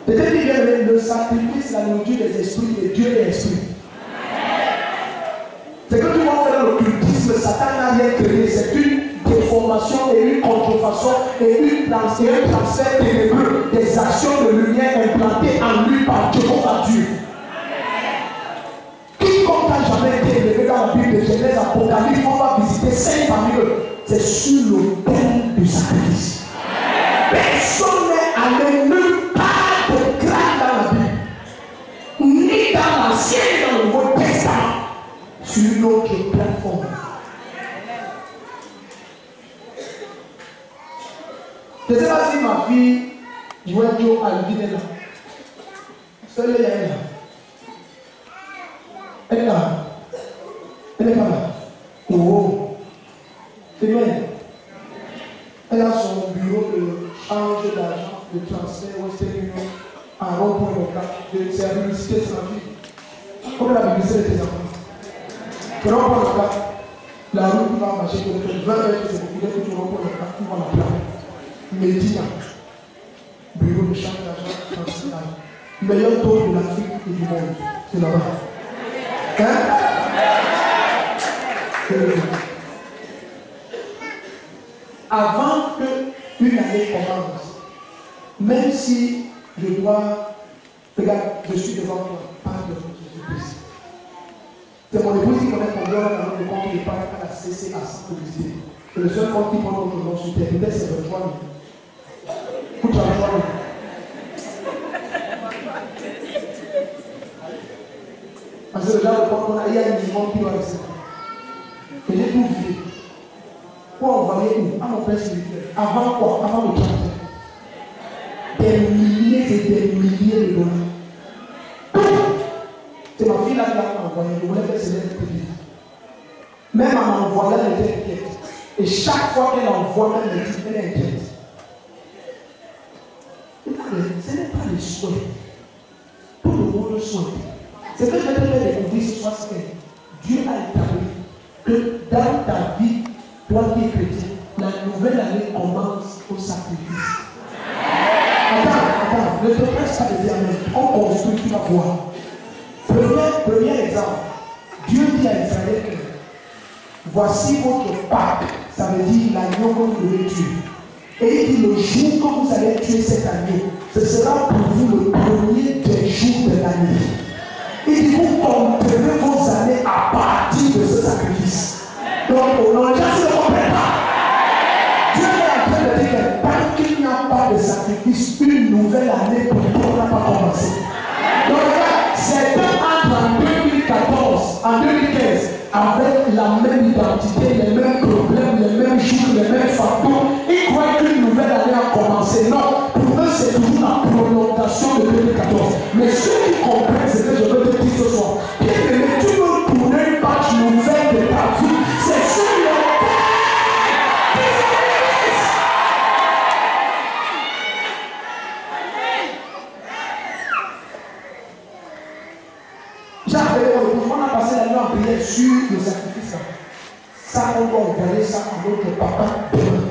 Peut-être qu'il y a le sacrifice, la nourriture des esprits, et Dieu est esprit. C'est que tout le monde fait dans l'occultisme, Satan n'a rien créé, c'est une déformation et une contrefaçon et un transfert ténébreux des actions de lumière implantées en lui par Dieu. Quiconque n'a jamais été élevé dans la Bible de Genèse, Apocalypse, on va visiter 5 parmi eux. C'est sur l'autel du sacrifice. Personne n'est allé nulle part de grâce dans la Bible, ni dans l'Ancien ni dans le Nouveau Testament, sur une autre plateforme. Je ne sais pas si ma fille Joël a une là. Celle-là, elle est là. Elle est là. Elle n'est pas là. Oh. C'est bien. Elle a son bureau de change d'argent, de transfert au Union, à rond-point local, de publicité de sa fille. Comme la publicité de tes enfants. Rond-point local, la route qui va marcher pour le 20 heures, c'est beaucoup dès que tu rond-point local, tu vas la placer. Médina, bureau de change d'argent, transfert. Meilleur taux de l'Afrique et du monde. C'est là-bas. Hein? Avant qu'une année année commence, même si je dois, regarde, je suis devant toi, parle de Jésus-Christ. C'est mon épouse qui connaît ton nom dans le compte d'épargne à la CCA sans publicité. C'est le seul compte qui prend notre nom sur terre. Peut-être c'est 23 000. Écoute, 23 000. Parce que déjà, le compte, il y a un minimum qui doit rester. Et j'ai tout vidé. Pour envoyer où? À mon père spirituel. Avant quoi? Avant le 30. Des milliers et des milliers de dollars. C'est ma fille là qui a envoyé. Je voulais faire ce lettre publique. Même en envoyant, elle était inquiète. Et chaque fois qu'elle envoie, elle me dit, elle est inquiète. Ce n'est pas le souhait. Tout le monde souhaite. C'est que je vais te faire découvrir ce soir, c'est que Dieu a établi que dans ta vie, toi qui es chrétien, la nouvelle année commence au sacrifice. Attends, ne te presse pas de dire amen. On construit, tu vas voir. Premier exemple, Dieu dit à Israël que voici votre Pâque, ça veut dire l'agneau que vous devez tuer. Et il dit le jour que vous allez tuer cet agneau, ce sera pour vous le premier des jours de l'année. Il dit vous compterez vos années à partir de ce sacrifice. Donc on n'a jamais le comprend pas. Dieu est en train de dire que tant qu'il n'y a pas de sacrifice, une nouvelle année pour toi n'a pas commencé. Donc c'est entre en 2014, en 2015, avec la même identité, les mêmes problèmes, les mêmes jours, les mêmes facteurs, ils croient qu'une nouvelle année a commencé. Non, pour eux c'est toujours la prolongation de 2014. Mais ceux qui comprennent ce que je veux te dire ce soir, tu ne tournes pas une nouvelle de ta vie, c'est sur le on a passé la nuit en prière sur le sacrifice. Ça, on doit envoyer ça à notre papa demain.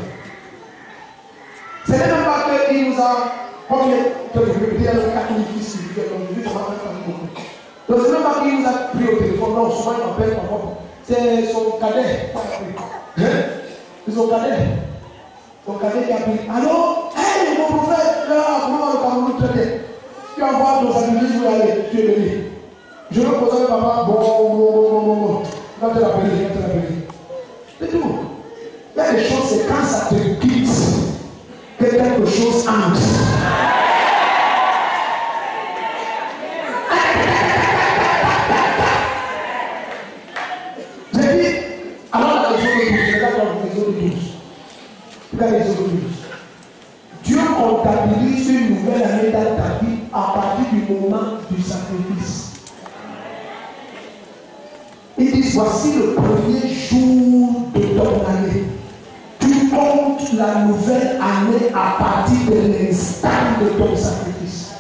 Ce n'est même pas qu'il nous a. Comme je veux dire, le catholique ici, donc je vais beaucoup. Donc ce n'est même pas qu'il nous a pris au téléphone. Non, souvent il m'appelle par contre. C'est son cadet. C'est son cadet. Son cadet qui a pris. Allô? Hey, mon prophète, comment le Cameroun très bien? Tu vas voir ton sacrifice, où aller, tu es venu. Je veux poser à papa, bon. Va te l'appeler. C'est tout. Il y a des choses, c'est quand ça te quitte que quelque chose entre. J'ai dit, alors la leçon de 12, regarde la leçon de 12. Regarde la leçon de 12. Dieu comptabilise une nouvelle année dans ta vie à partir du moment du sacrifice. Il dit, voici le premier jour de ton année. Tu comptes la nouvelle année à partir de l'instant de ton sacrifice.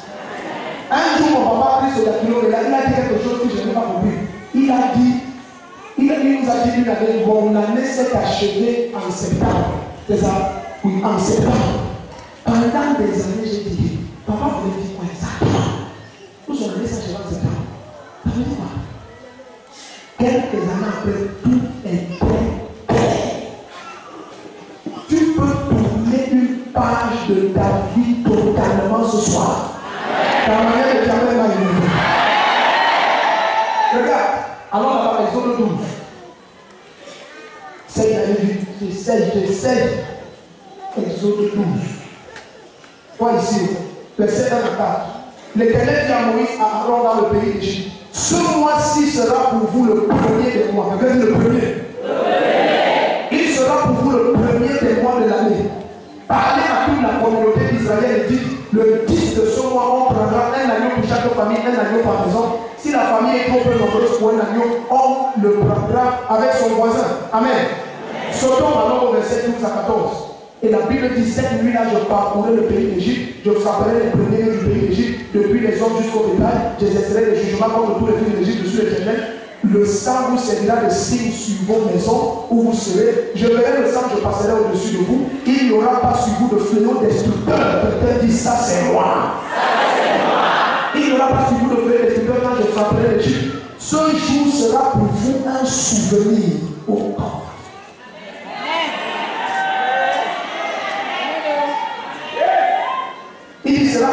Un jour, mon papa a pris ce kilo, il a dit quelque chose que je n'ai pas compris. Il nous a dit une année, mon année s'est achevée en septembre. C'est ça? Oui, en septembre. Pendant des années, j'ai dit, papa voulait dire quoi exactement? Où son année s'est achevée en septembre? Ça veut dire quoi? Quelques années après, tout est prêt. Tu peux tourner une page de ta vie totalement ce soir. Ta manière de jamais m'a élevé. Regarde, alors la maison de 12. J'essaie. Exode 12. Toi ici, verset 1 à 4. L'Éternel dit à Moïse, à Aaron dans le pays d'Égypte. Ce mois-ci sera pour vous le premier des mois. Regardez le premier. Il sera pour vous le premier des mois de l'année. Parlez à toute la communauté d'Israël et dites, le 10 de ce mois, on prendra un agneau pour chaque famille, un agneau par maison. Si la famille est trop peu nombreuse pour un agneau, on le prendra avec son voisin. Amen. Sautons alors au verset 12 à 14. Et la Bible dit, cette nuit-là, je parcourrai le pays d'Égypte, je frapperai les premiers du pays d'Égypte, depuis les hommes jusqu'au bétail, j'exercerai les jugements contre tous les fils d'Égypte, je suis l'Éternel. Le sang vous servira de signe sur vos maisons où vous serez. Je verrai le sang, je passerai au-dessus de vous. Il n'y aura pas sur vous de fléau destructeur. Quelqu'un dit, ça c'est moi. Il n'y aura pas sur vous de fléau destructeur quand je frapperai l'Égypte. Ce jour sera pour vous un souvenir au corps.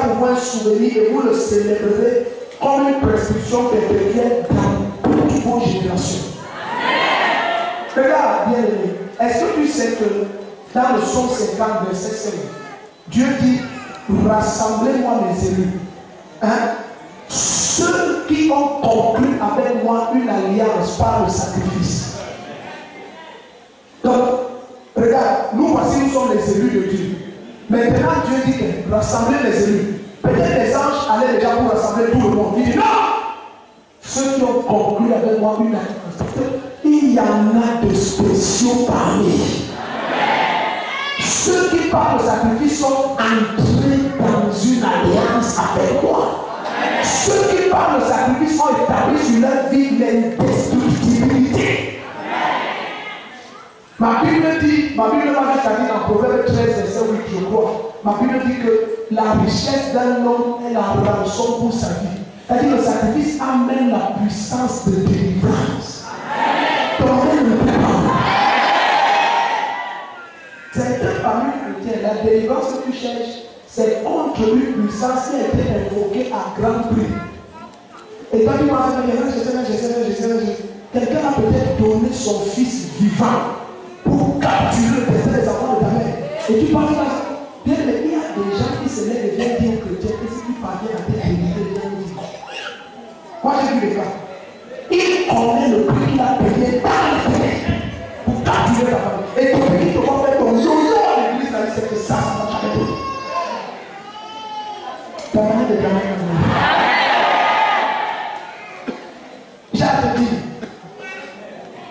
pour vous un souvenir et vous le célébrerez comme une prescription perpétuelle dans toutes vos générations. Regarde, bien aimé, est-ce que tu sais que dans le psaume 50, verset 5, Dieu dit, rassemblez-moi les élus. Hein? Ceux qui ont conclu avec moi une alliance par le sacrifice. Donc, regarde, nous voici, nous sommes les élus de Dieu. Maintenant, Dieu dit que rassembler les élus. Peut-être les anges allaient déjà pour rassembler tout le monde. Il dit non! Ceux qui ont conclu avec moi une alliance. Il y en a de spéciaux parmi. Ceux qui par le sacrifice sont entrés dans une alliance avec moi. Ceux qui par le sacrifice ont établi sur leur vie l'indestructibilité. Ma Bible m'a dit dans Proverbe 13, verset 8, je crois. Ma Bible dit que la richesse d'un homme est la rançon pour sa vie. C'est-à-dire que le sacrifice amène la puissance de délivrance. C'est que parmi les chrétiens, la délivrance que tu cherches, c'est contre une puissance qui a été invoquée à grand prix. Et quand tu vas faire quelqu'un a peut-être donné son fils vivant pour capturer les enfants de ta mère. Et tu penses là, bien, mais il y a des gens qui se lèvent et viennent dire aux chrétiens que si tu parviens à te délivrer, viens nous dire. Moi j'ai vu les cas. Il connaît le prix qu'il a payé dans le pays pour capturer ta famille. Et ton pays te va faire ton yo-yo à l'église, c'est que ça va jamais donner. Ta famille de jamais donner. J'ai dit,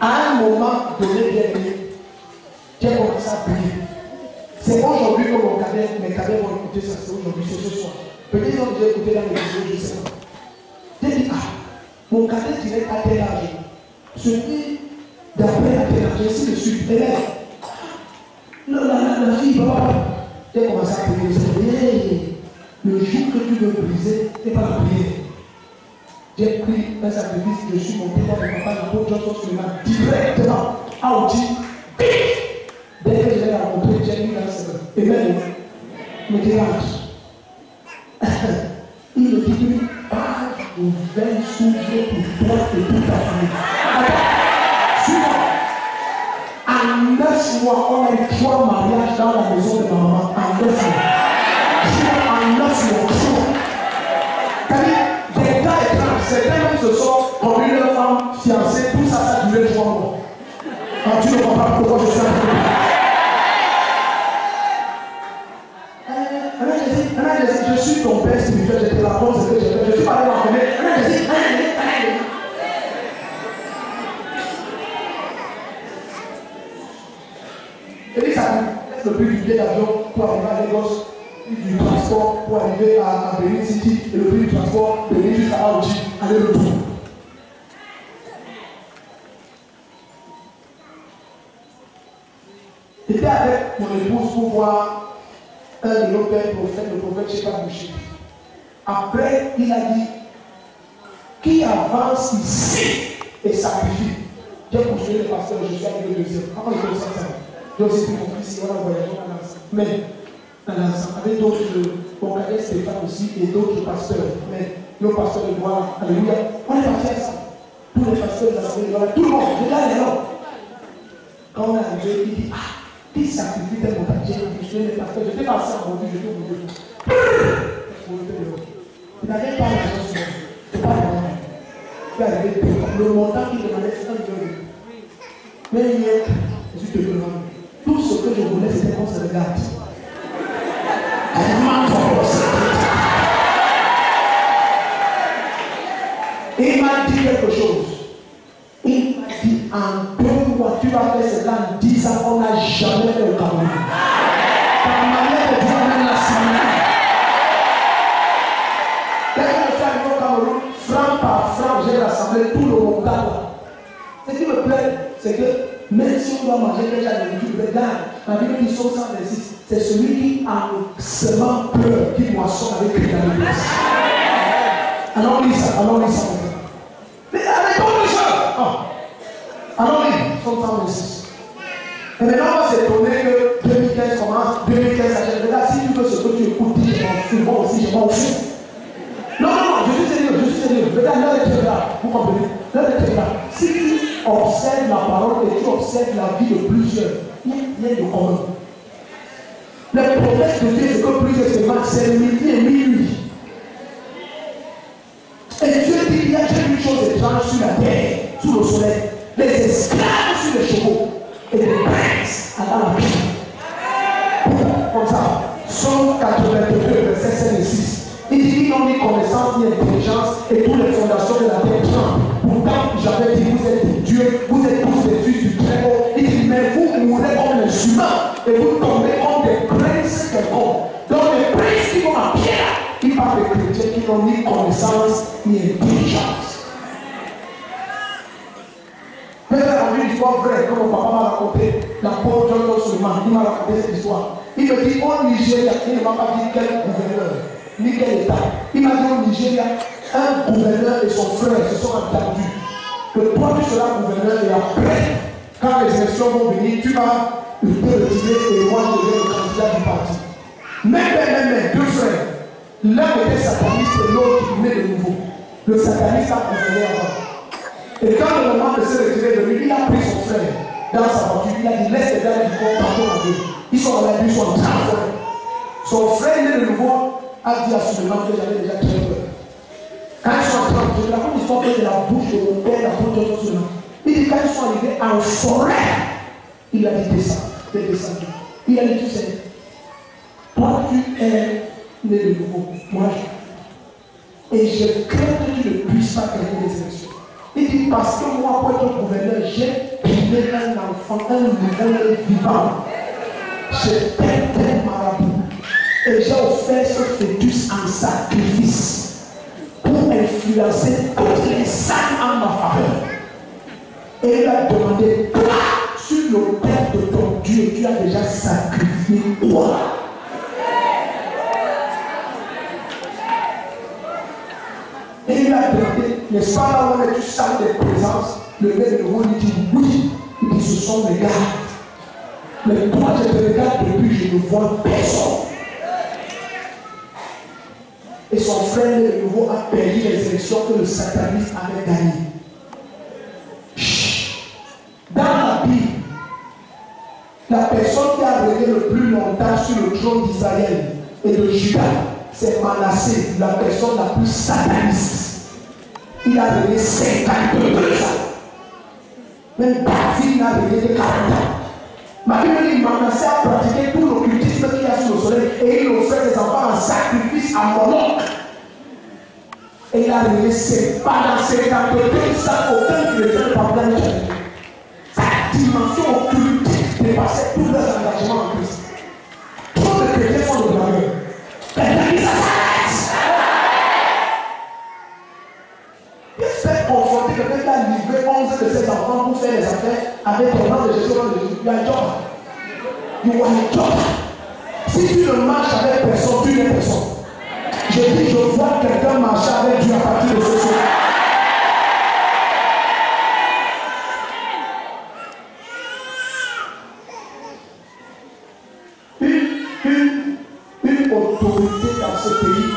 à un moment donné, bien aimé, j'ai commencé à prier. C'est aujourd'hui que mes cadets vont écouter ça, c'est aujourd'hui, c'est ce soir. Peut-être qu'ils ont déjà écouté dans les vidéos, je ne sais pas. J'ai dit, mon cadet dirait à tel âge. Celui d'après à tel âge, ainsi de suite. Et là, la fille, papa, j'ai commencé à prier. Le jour que tu veux briser, ce n'est pas la prière. J'ai pris un sacrifice, je suis monté dans le papa, la peau Johnson Suleiman, directement à Audi. Dès que je l'ai rencontré, j'ai mis dans ses mains. Et même, il me dit, il me dit, ouvert s'ouvre pour toi et toute ta famille. Attends, en 9 mois, on a eu 3 mariages dans la maison de ma maman. En 9 mois. En 9 mois. C'est-à-dire, des cas étranges. Certains même se sont connus leur femme fiancée. Tout ça, ça a duré 3 mois. Quand tu ne comprends pas pourquoi je suis en train de je suis ton père spirituel, je te raconte ce que j'ai fait. Je suis pas allé m'enfermer. Et puis ça laisse le prix du billet d'avion pour arriver à Lagos, du transport pour arriver à Benin City, et le prix du transport de venir jusqu'à Aoji, aller-retour. J'étais avec mon épouse pour voir un de nos pères prophètes, le prophète Sheba Boucher. Après, il a dit, qui avance ici et sacrifie. J'ai poursuivi le pasteur, je suis avec le deuxième. Après, je sais ça. J'ai aussi pris mon fils, on a voyagé dans l'ensemble. Mais, dans l'ensemble, avec d'autres, mon cadet Stéphane aussi, et d'autres pasteurs. Mais, nos pasteurs de gloire, alléluia. On est parti ensemble. Tous les pasteurs de l'assemblée de gloire, tout le monde, regarde les noms. Quand on est arrivé, il dit, qui sacrifie tel montant? J'ai dit, les pasteurs, je t'ai passé en revue, je t'ai oublié. Il n'avait pas l'argent sur moi. C'est pas l'argent. Il est arrivé, le montant qu'il demandait, c'est 1 million. Mais hier, je suis devenu homme. Tout ce que je voulais, c'était qu'on se regarde. Et il m'a dit quelque chose. Il m'a dit, en 2 mois, tu vas faire cela en 10 ans, on n'a jamais fait au Cameroun. Par manière de Dieu, même la semaine. Dès que je suis arrivé au Cameroun, franc par franc, j'ai rassemblé tout le montant. Ce qui me plaît, c'est que même si on doit manger déjà des nourritures, regarde, la Bible dit Psaume 126, c'est celui qui a seulement peur, qui moissonne avec créativité. Alors lis ça, Mais arrêtons les gens. Alors lis, Psaume 126. Et maintenant on va s'étonner que 2015 commence, 2015 achète. Regarde, si tu veux ce que tu écoutes, dis, moi aussi, je m'en Vous comprenez? Si tu observes la parole et tu observes la vie de plusieurs, il y a rien de commun. La promesse de Dieu, c'est que plusieurs semaines, c'est midi et minuit. Et Dieu dit, il y a une chose étrange sur la terre, sous le soleil. Les esclaves sur les chevaux et les princes à la vie. Comme ça. Somme 82, verset 5 et 6. Il dit, ils n'ont ni connaissance ni intelligence et toutes les fondations de la terre tremblent. Pourtant, j'avais dit, vous êtes des dieux, vous êtes tous des fils du Très-Haut. Il dit, mais vous mourrez comme les humains et vous tombez comme des princes quelconques. Donc les princes qui vont à pierre, ils parlent des chrétiens qui n'ont ni connaissance ni intelligence. Mais j'ai entendu une histoire vraie, comme mon papa m'a raconté, l'apôtre John Suleiman, il m'a raconté cette histoire. Il me dit, au Nigeria, il ne m'a pas dit quel gouverneur, ni quel état. Il m'a dit au Nigeria, un gouverneur et son frère se sont entendus. Que toi tu seras gouverneur et après, quand les élections vont venir, tu vas te retirer et moi je vais le candidat du parti. Mais deux frères, l'un était sataniste et l'autre né de nouveau. Le sataniste a gouverné avant. Et quand le moment de se retirer de lui, il a pris son frère dans sa voiture, il a dit laisse les gars du corps, pardon à Dieu. Ils sont dans la rue, ils sont en train de faire. Son frère né de nouveau a dit à Suleiman que j'avais déjà très peur. Quand ils sont en train de faire, la première histoire de la bouche de mon père, la bouche de Suleiman. Il dit quand ils sont arrivés en forêt, il a dit descends. Il a dit tu sais, toi tu es né de nouveau, moi je. Et je crains que tu ne puisses pas gagner les élections. Il dit parce que moi, pour être gouverneur, j'ai pris un enfant, un nouveau vivant. J'ai peint un marabout. Et j'ai offert ce fœtus en sacrifice pour influencer toutes les âmes en ma faveur. Et il a demandé, toi, sur l'autel de ton Dieu, tu as déjà sacrifié quoi? Et il a demandé, n'est-ce pas là où tu sens des présences? Le mec de moi dit oui. Il dit ce sont mes gars. Mais toi je te regarde depuis, je ne vois personne. Et son frère de nouveau a perdu les élections que le satanisme avait gagnées. Dans la Bible, la personne qui a régné le plus longtemps sur le trône d'Israël et de Juda, c'est Manassé, la personne la plus sataniste. Il a régné 52 ans. Même David n'a régné que 40 ans. Ma Bible dit Manassé a pratiqué tout l'occultisme qu'il y a sur le soleil et il offrait des enfants en sacrifice à Moloch. Et il a régné pendant 52 ans sans aucun chrétien ne parle de sa dimension occultique dépassait tous leurs engagements en Christ. Trop de chrétiens sont de blagueurs. Quelqu'un dit ça s'arrête. J'espère confronter quelqu'un qui a livré 11 de ses enfants pour faire les affaires avec ton nom de Jésus. Il y a un job. Il y a un job. Si tu ne marches avec personne, tu n'es personne. Je dis, je vois quelqu'un marcher avec Dieu à partir de ce soir. Une autorité dans ce pays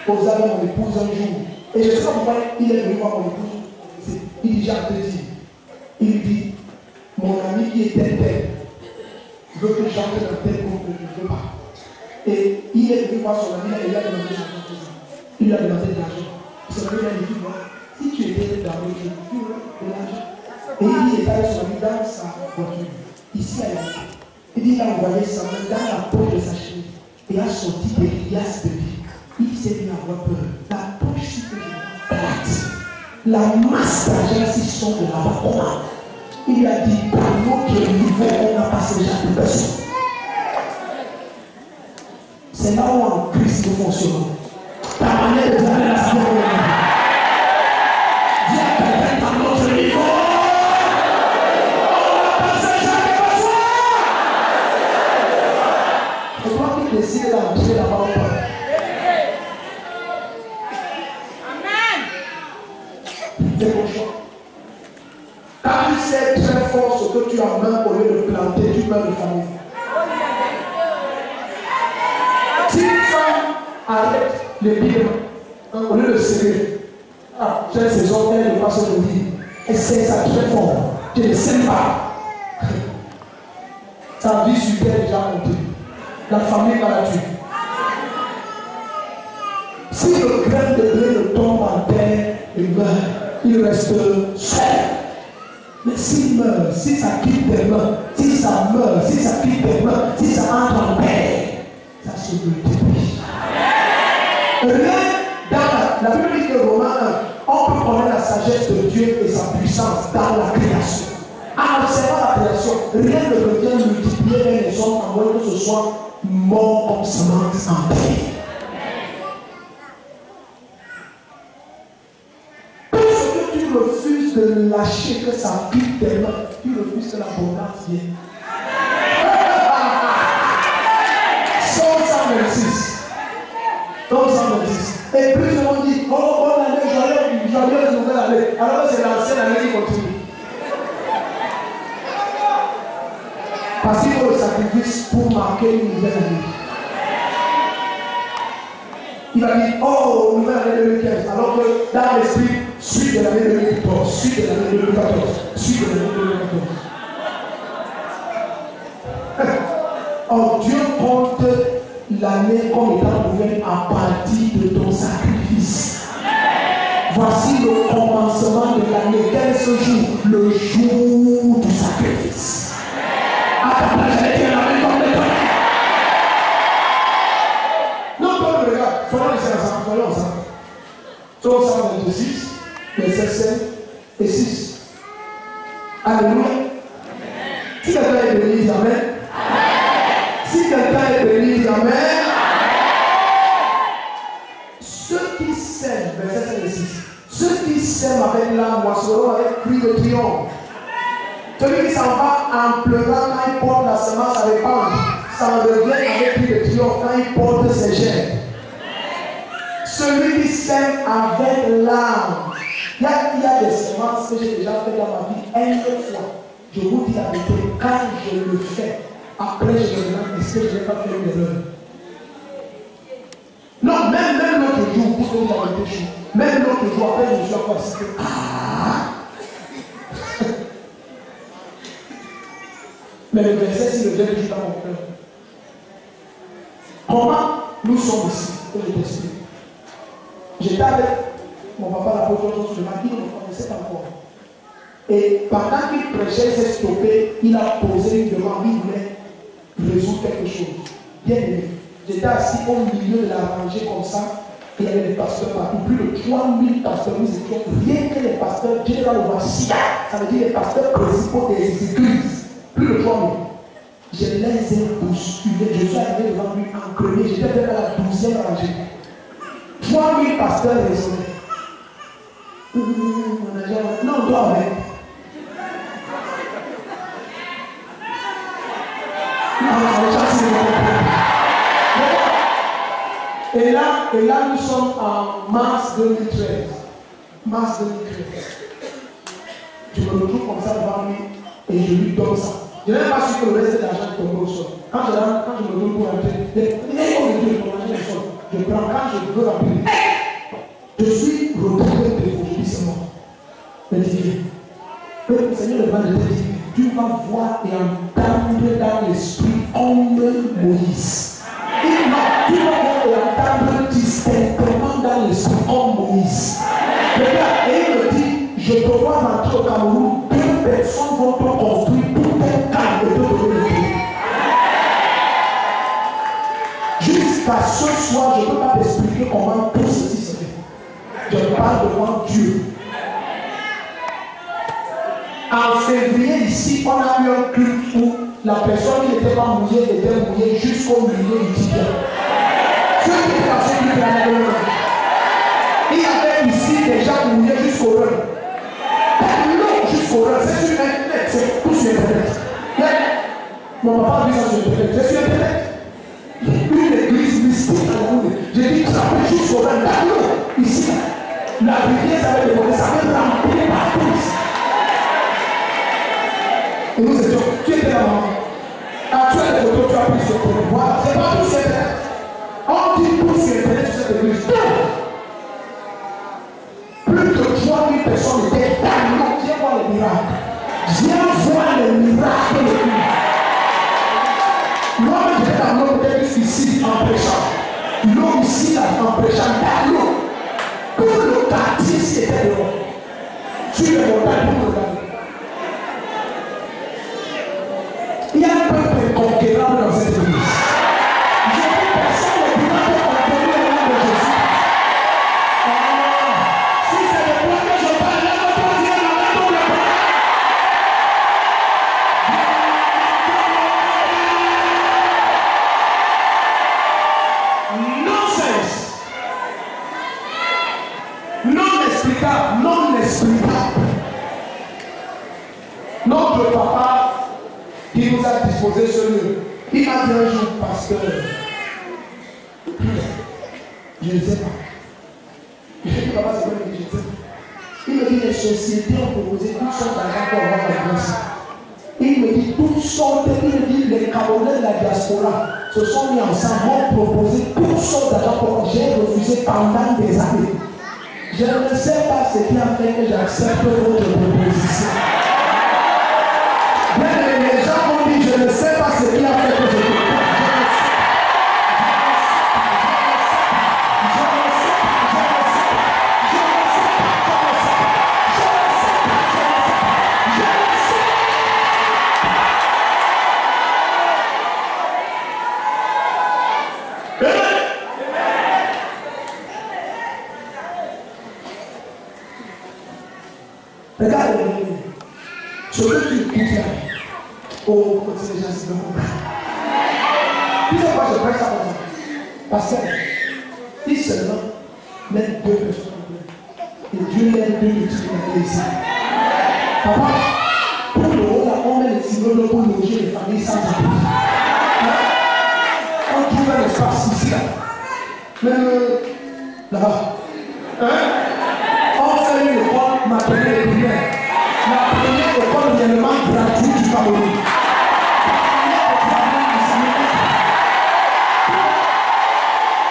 posa mon épouse un jour. Et je sais pas pourquoi il est venu voir mon épouse. Il dit, j'ai te dire. Il dit, mon ami qui était tel veut que j'entre dans tel groupe que je ne veux pas. Et il est venu voir son ami et il a demandé son argent. Il lui a demandé de l'argent. Son ami a dit, si tu étais dans le jeu, tu aurais de l'argent. Et il est allé son ami dans sa voiture. Ici à la main. Il dit, il a envoyé sa main dans la poche de sa chemise. Et a sorti des liasses de vie. Il s'est mis à avoir peur. La poche c'était plate. La masse d'argent s'y sont de là-bas. Il lui a dit, par notre niveau, on n'a pas ce genre de personnes. C'est là où en Christ nous fonctionnons. Ta manière de faire la salle. Dis à quelqu'un par notre niveau. On n'a pas ce genre de personnes. C'est toi qui décides d'entrer là-bas ou pas. C'est ton choix. Quand tu sais très fort ce que tu as main au lieu de planter, tu meurs de famille. Si une femme arrête les billets au lieu de serrer, Ah, j'ai ces hommes, le pasteur me dit, essaie ça très fort. Tu ne sais pas. Sa vie sur terre est déjà montée. La famille va la tuer. Si le grain de blé ne tombe en terre et meurt, il reste seul. Mais s'il meurt, si ça quitte tes mains, si ça meurt, si ça quitte tes mains, si ça entre en paix, ça se multiplie. Rien dans la Bible dit que Romains 1, on peut connaître la sagesse de Dieu et sa puissance dans la création. En observant la création, rien ne revient multiplier les hommes à moins que ce soit mort comme semence en terre. Tu refuses de lâcher que ça pique tes mains, tu refuses que l'abondance vienne. Somme 126. Somme 126. Et puis je me dis, oh bonne année, joyeuse nouvelle année. Alors que c'est l'ancienne année qui continue. Parce qu'il faut le sacrifice pour marquer une nouvelle année. Il va dire, oh, nouvelle année 2015. Alors que dans l'esprit, suite de l'année 2014, suite de l'année 2014, suite de l'année 2014. Oh, Dieu compte l'année comme étant nouvelle à partir de ton sacrifice. Voici le commencement de l'année. Quel est ce jour? Le jour du sacrifice. Attends, j'allais dire la même comme les temps. Non, pas le regard. Soyons ensemble, soyons ensemble. Somme 126. Versets 7 et 6. Alléluia. Si quelqu'un est béni, dis amen. Si quelqu'un est béni, dis amen. Ceux qui s'aiment, verset 7 et 6. Ceux qui s'aiment avec l'âme moissonneront avec cri de triomphe. Celui qui s'en va en pleurant quand il porte la semence à répandre, ça revient avec cri de triomphe quand il porte ses germes. Celui qui sème avec l'âme. Il y a des semences que j'ai déjà fait dans ma vie une fois. Je vous dis la vérité, quand je le fais, après je me demande est-ce que je n'ai pas fait une erreur. Non, même l'autre jour, pour que vous avez été chaud, même l'autre jour, après je me suis encore assisté. Mais le verset, c'est le verset que je dans mon cœur. Comment nous sommes ici? Que je t'explique. J'étais avec mon papa l'apôtre sur le matin, il ne me connaissait pas encore. Et pendant qu'il prêchait, il s'est stoppé, il a posé une demande, il voulait résoudre quelque chose. Bien aimé. J'étais assis au milieu de la rangée comme ça, et il y avait des pasteurs partout. Plus de 3000 pasteurs, nous étions rien que les pasteurs généraux de Voici. Ça veut dire les pasteurs principaux des églises. Plus de 3000. Je les ai bousculés. Je suis arrivé devant lui en premier. J'étais vers la 12e rangée. 3000 pasteurs raisonnaient. Non, on doit avec. Et là, nous sommes en mars 2013. Mars 2013. Je me retrouve comme ça devant lui et je lui donne ça. Je n'ai pas su que le reste de l'argent tombe au sol. Quand je me retrouve pour rentrer, je prends quand je veux remplir. Je suis retrouvé de vous, c'est moi. Mais dis, le Seigneur le va te dire, tu vas voir et entendre dans l'esprit comme Moïse. Et non, tu vas voir et entendre distinctement dans l'esprit comme Moïse. Regarde, et il me dit, je te vois rentrer au Cameroun, 2 personnes vont te construire pour tes calme et te donner le prix. Jusqu'à ce soir, je ne peux pas t'expliquer comment tout ceci se fait. Je parle devant Dieu. En février, ici, on a eu un culte où la personne qui n'était pas mouillée était mouillée jusqu'au milieu du tibia. Ceux qui étaient dans ce culte là, il y avait ici des gens mouillés jusqu'au rein. Non, jusqu'au rein. C'est sur Internet. C'est tout sur Internet. Mon papa dit ça sur Internet. C'est sur Internet. Une église mystique à la route. J'ai dit, ça peut jusqu'au rein. Ici, la rivière, ça va dévorer. Ça va remplir partout. Et nous étions, tu étais là, maman. Ah, tu as des photos, tu as pris sur Internet. Voilà, c'est pas tout sur Internet. On dit tout sur Internet sur cette église. Plus comme ici, là, en prêchant d'allô. Tout le quartier, c'était dehors. Sur les montagnes, pour le regarder. Il y a un peuple inconquérable dans cette église. Je ne dis personne ne pourra pas conquérir le nom de Jésus. Si c'est de toi que je parle, là, on peut dire la main dans le bras. Non-sens. Non-explicable. Non-explicable. Notre papa qui nous a disposé ce lieu, il m'a dit un jour, pasteur, je ne sais pas. Je dis, papa, c'est quoi le dit, je ne sais pas. Il me dit, les sociétés ont proposé toutes sortes d'argent pour avoir la grâce. Il me dit, toutes sortes, il me dit, les Camerounais de la diaspora se sont mis ensemble, ont proposé toutes sortes d'argent pour j'ai refusé pendant des années. Je ne sais pas ce qui a fait que j'accepte votre proposition. Les gens m'ont dit, je ne sais pas ce qui a fait que je ne sais pas. Regarde, ce que tu écoutes là, oh, c'est déjà si bon. Tu sais pourquoi je prêche ça comme ça? Parce que si seulement même deux personnes et Dieu l'aide deux multipliés ici. Papa, pour le haut là, on met les synonymes pour loger les familles sans abri. On trouve un espace ici là. Même là-bas. On fait une école maternelle et primaire. La première école réellement gratuite du Cameroun.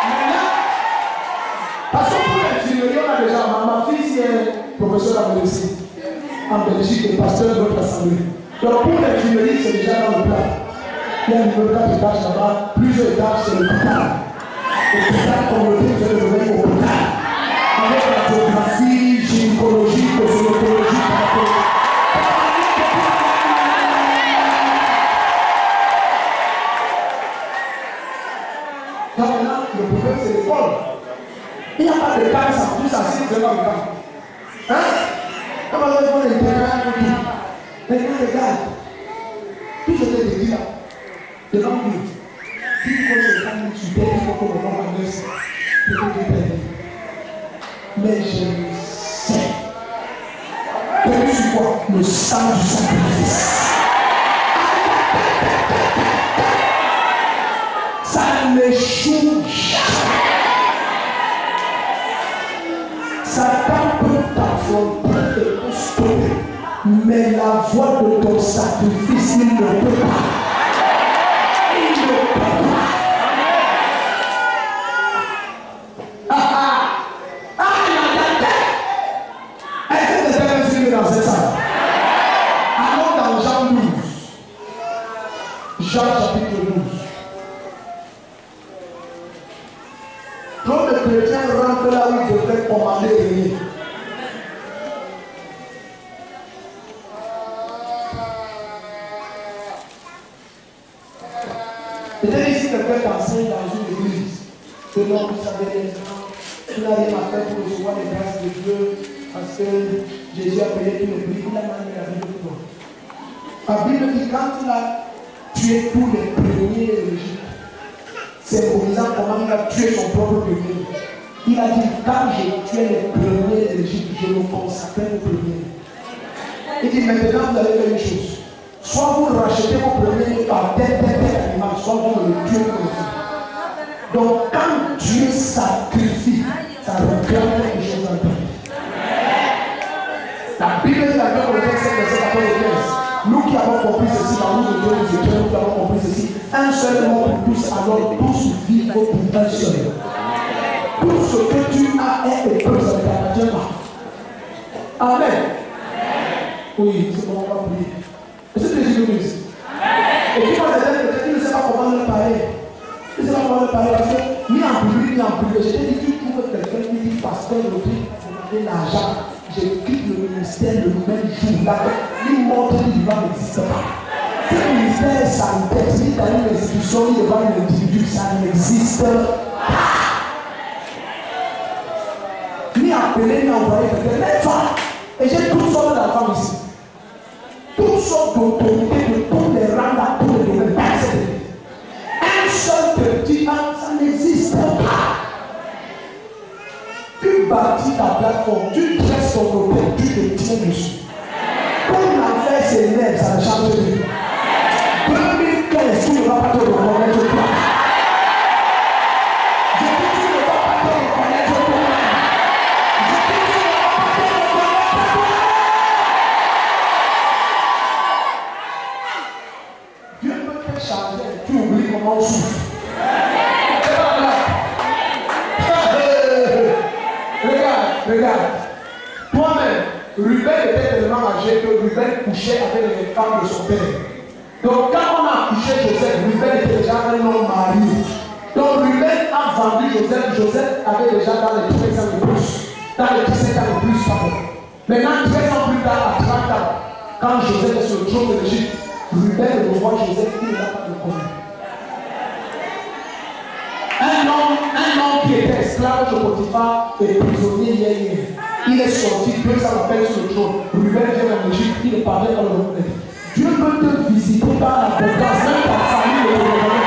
Maintenant, parce que pour l'infirmerie, on a déjà, ma fille est professeure en médecine, en Belgique et pasteur de notre assemblée. Donc pour l'infirmerie, c'est déjà dans le plat. Il y a une étages là-bas, plusieurs étages, c'est l'hôpital. L'hôpital communauté, vous allez devenir au hôpital. Avec la géographie, gynécologie, cosmétologie, maintenant, le problème c'est l'école. Il n'y a pas de cas, ça tout ça, c'est vraiment le cas. Hein? On va voir les terrains et tout. Maintenant, regarde. Tout ce que je dis là, devant lui, il faut que je prenne une super, il faut que je prenne un nez. Mais je sais que tu vois le sang du sacrifice. Ça n'échoue jamais. Satan peut t'affronter et te stopper, mais la voix de ton sacrifice, il ne peut pas. Il ne peut pas. Dans cette salle. Allons dans Jean 12. Jean chapitre 12. Quand le chrétien rentre là où il devrait commander et régner. Peut-être ici quelqu'un t'enseigne dans une église. Que non, vous savez les gens, tu n'as rien à faire pour recevoir les grâces de Dieu. Parce que Jésus a payé tous les prix, il a demandé la vie de toi. La Bible dit quand il a tué tous les premiers de l'Égypte, symbolisant comment il a tué son propre premier. Il a dit quand j'ai tué les premiers de l'Égypte, je me consacrais aux premiers. Il dit maintenant vous allez faire une chose. Soit vous rachetez vos premiers par tel animal, soit vous le tuez comme ça. Donc quand Dieu sacrifie, ça regarde quelque chose en toi. La Bible dit dans 2 Corinthiens 7, verset 14 et 15. Nous qui avons compris ceci, dans nous de Dieu nous écrivons, nous qui avons compris ceci. Un seul mot pour tous, alors tous vivent pour un seul. Tout ce que tu as est et peut, ça ne t'appartient pas. Amen. Oui, c'est bon, on va prier. Est-ce que Jésus nous dit? Et puis moi, peut-être qu'il ne sait pas comment le parler. Il ne sait pas comment le parler parce que ni en public, ni en en privé. Je t'ai dit, tu trouves quelqu'un qui dit pasteur, le prix, demander l'argent. Je quitte le ministère le même jour. Il montre que l'Ivan n'existe pas. Ce ministère sanitaire, si tu as une institution, il devant un individu, ça n'existe pas. Ni appelé, ni envoyé quelqu'un. Même femme. Et j'ai toutes sortes d'enfants ici. Toutes sortes d'autorités de tous les rangs, dans tous les domaines. Un seul petit homme, ça n'existe pas. Tu bâtis ta plateforme, tu dresses ton hôtel, tu te tiens dessus. Comme l'enfer s'élève, ça ne change rien. 2015, tu ne vas pas te reconnaître toi. Je dis, tu ne vas pas te reconnaître toi. Je dis, tu ne vas pas te reconnaître toi. Dieu peut te changer, tu oublies comment on souffre. Regarde, toi-même, Ruben était tellement âgé que Ruben couchait avec les femmes de son père. Donc quand on a couché Joseph, Ruben était déjà un homme marié. Donc Ruben a vendu Joseph, Joseph avait déjà dans les 13 ans de plus, dans les 17 ans de plus, pardon. Maintenant 13 ans plus tard, à 30 ans, quand Joseph est sur le trône de l'Égypte, Ruben le roi Joseph, il n'a pas de connu. Un homme qui était esclave de Potiphar et prisonnier hier. Il est sorti, Dieu ça l'appelle sur le trône. Ruben vient en Égypte, il ne parlait pas le monde. Dieu peut te visiter par l'abondance, même ta famille ne te reconnaît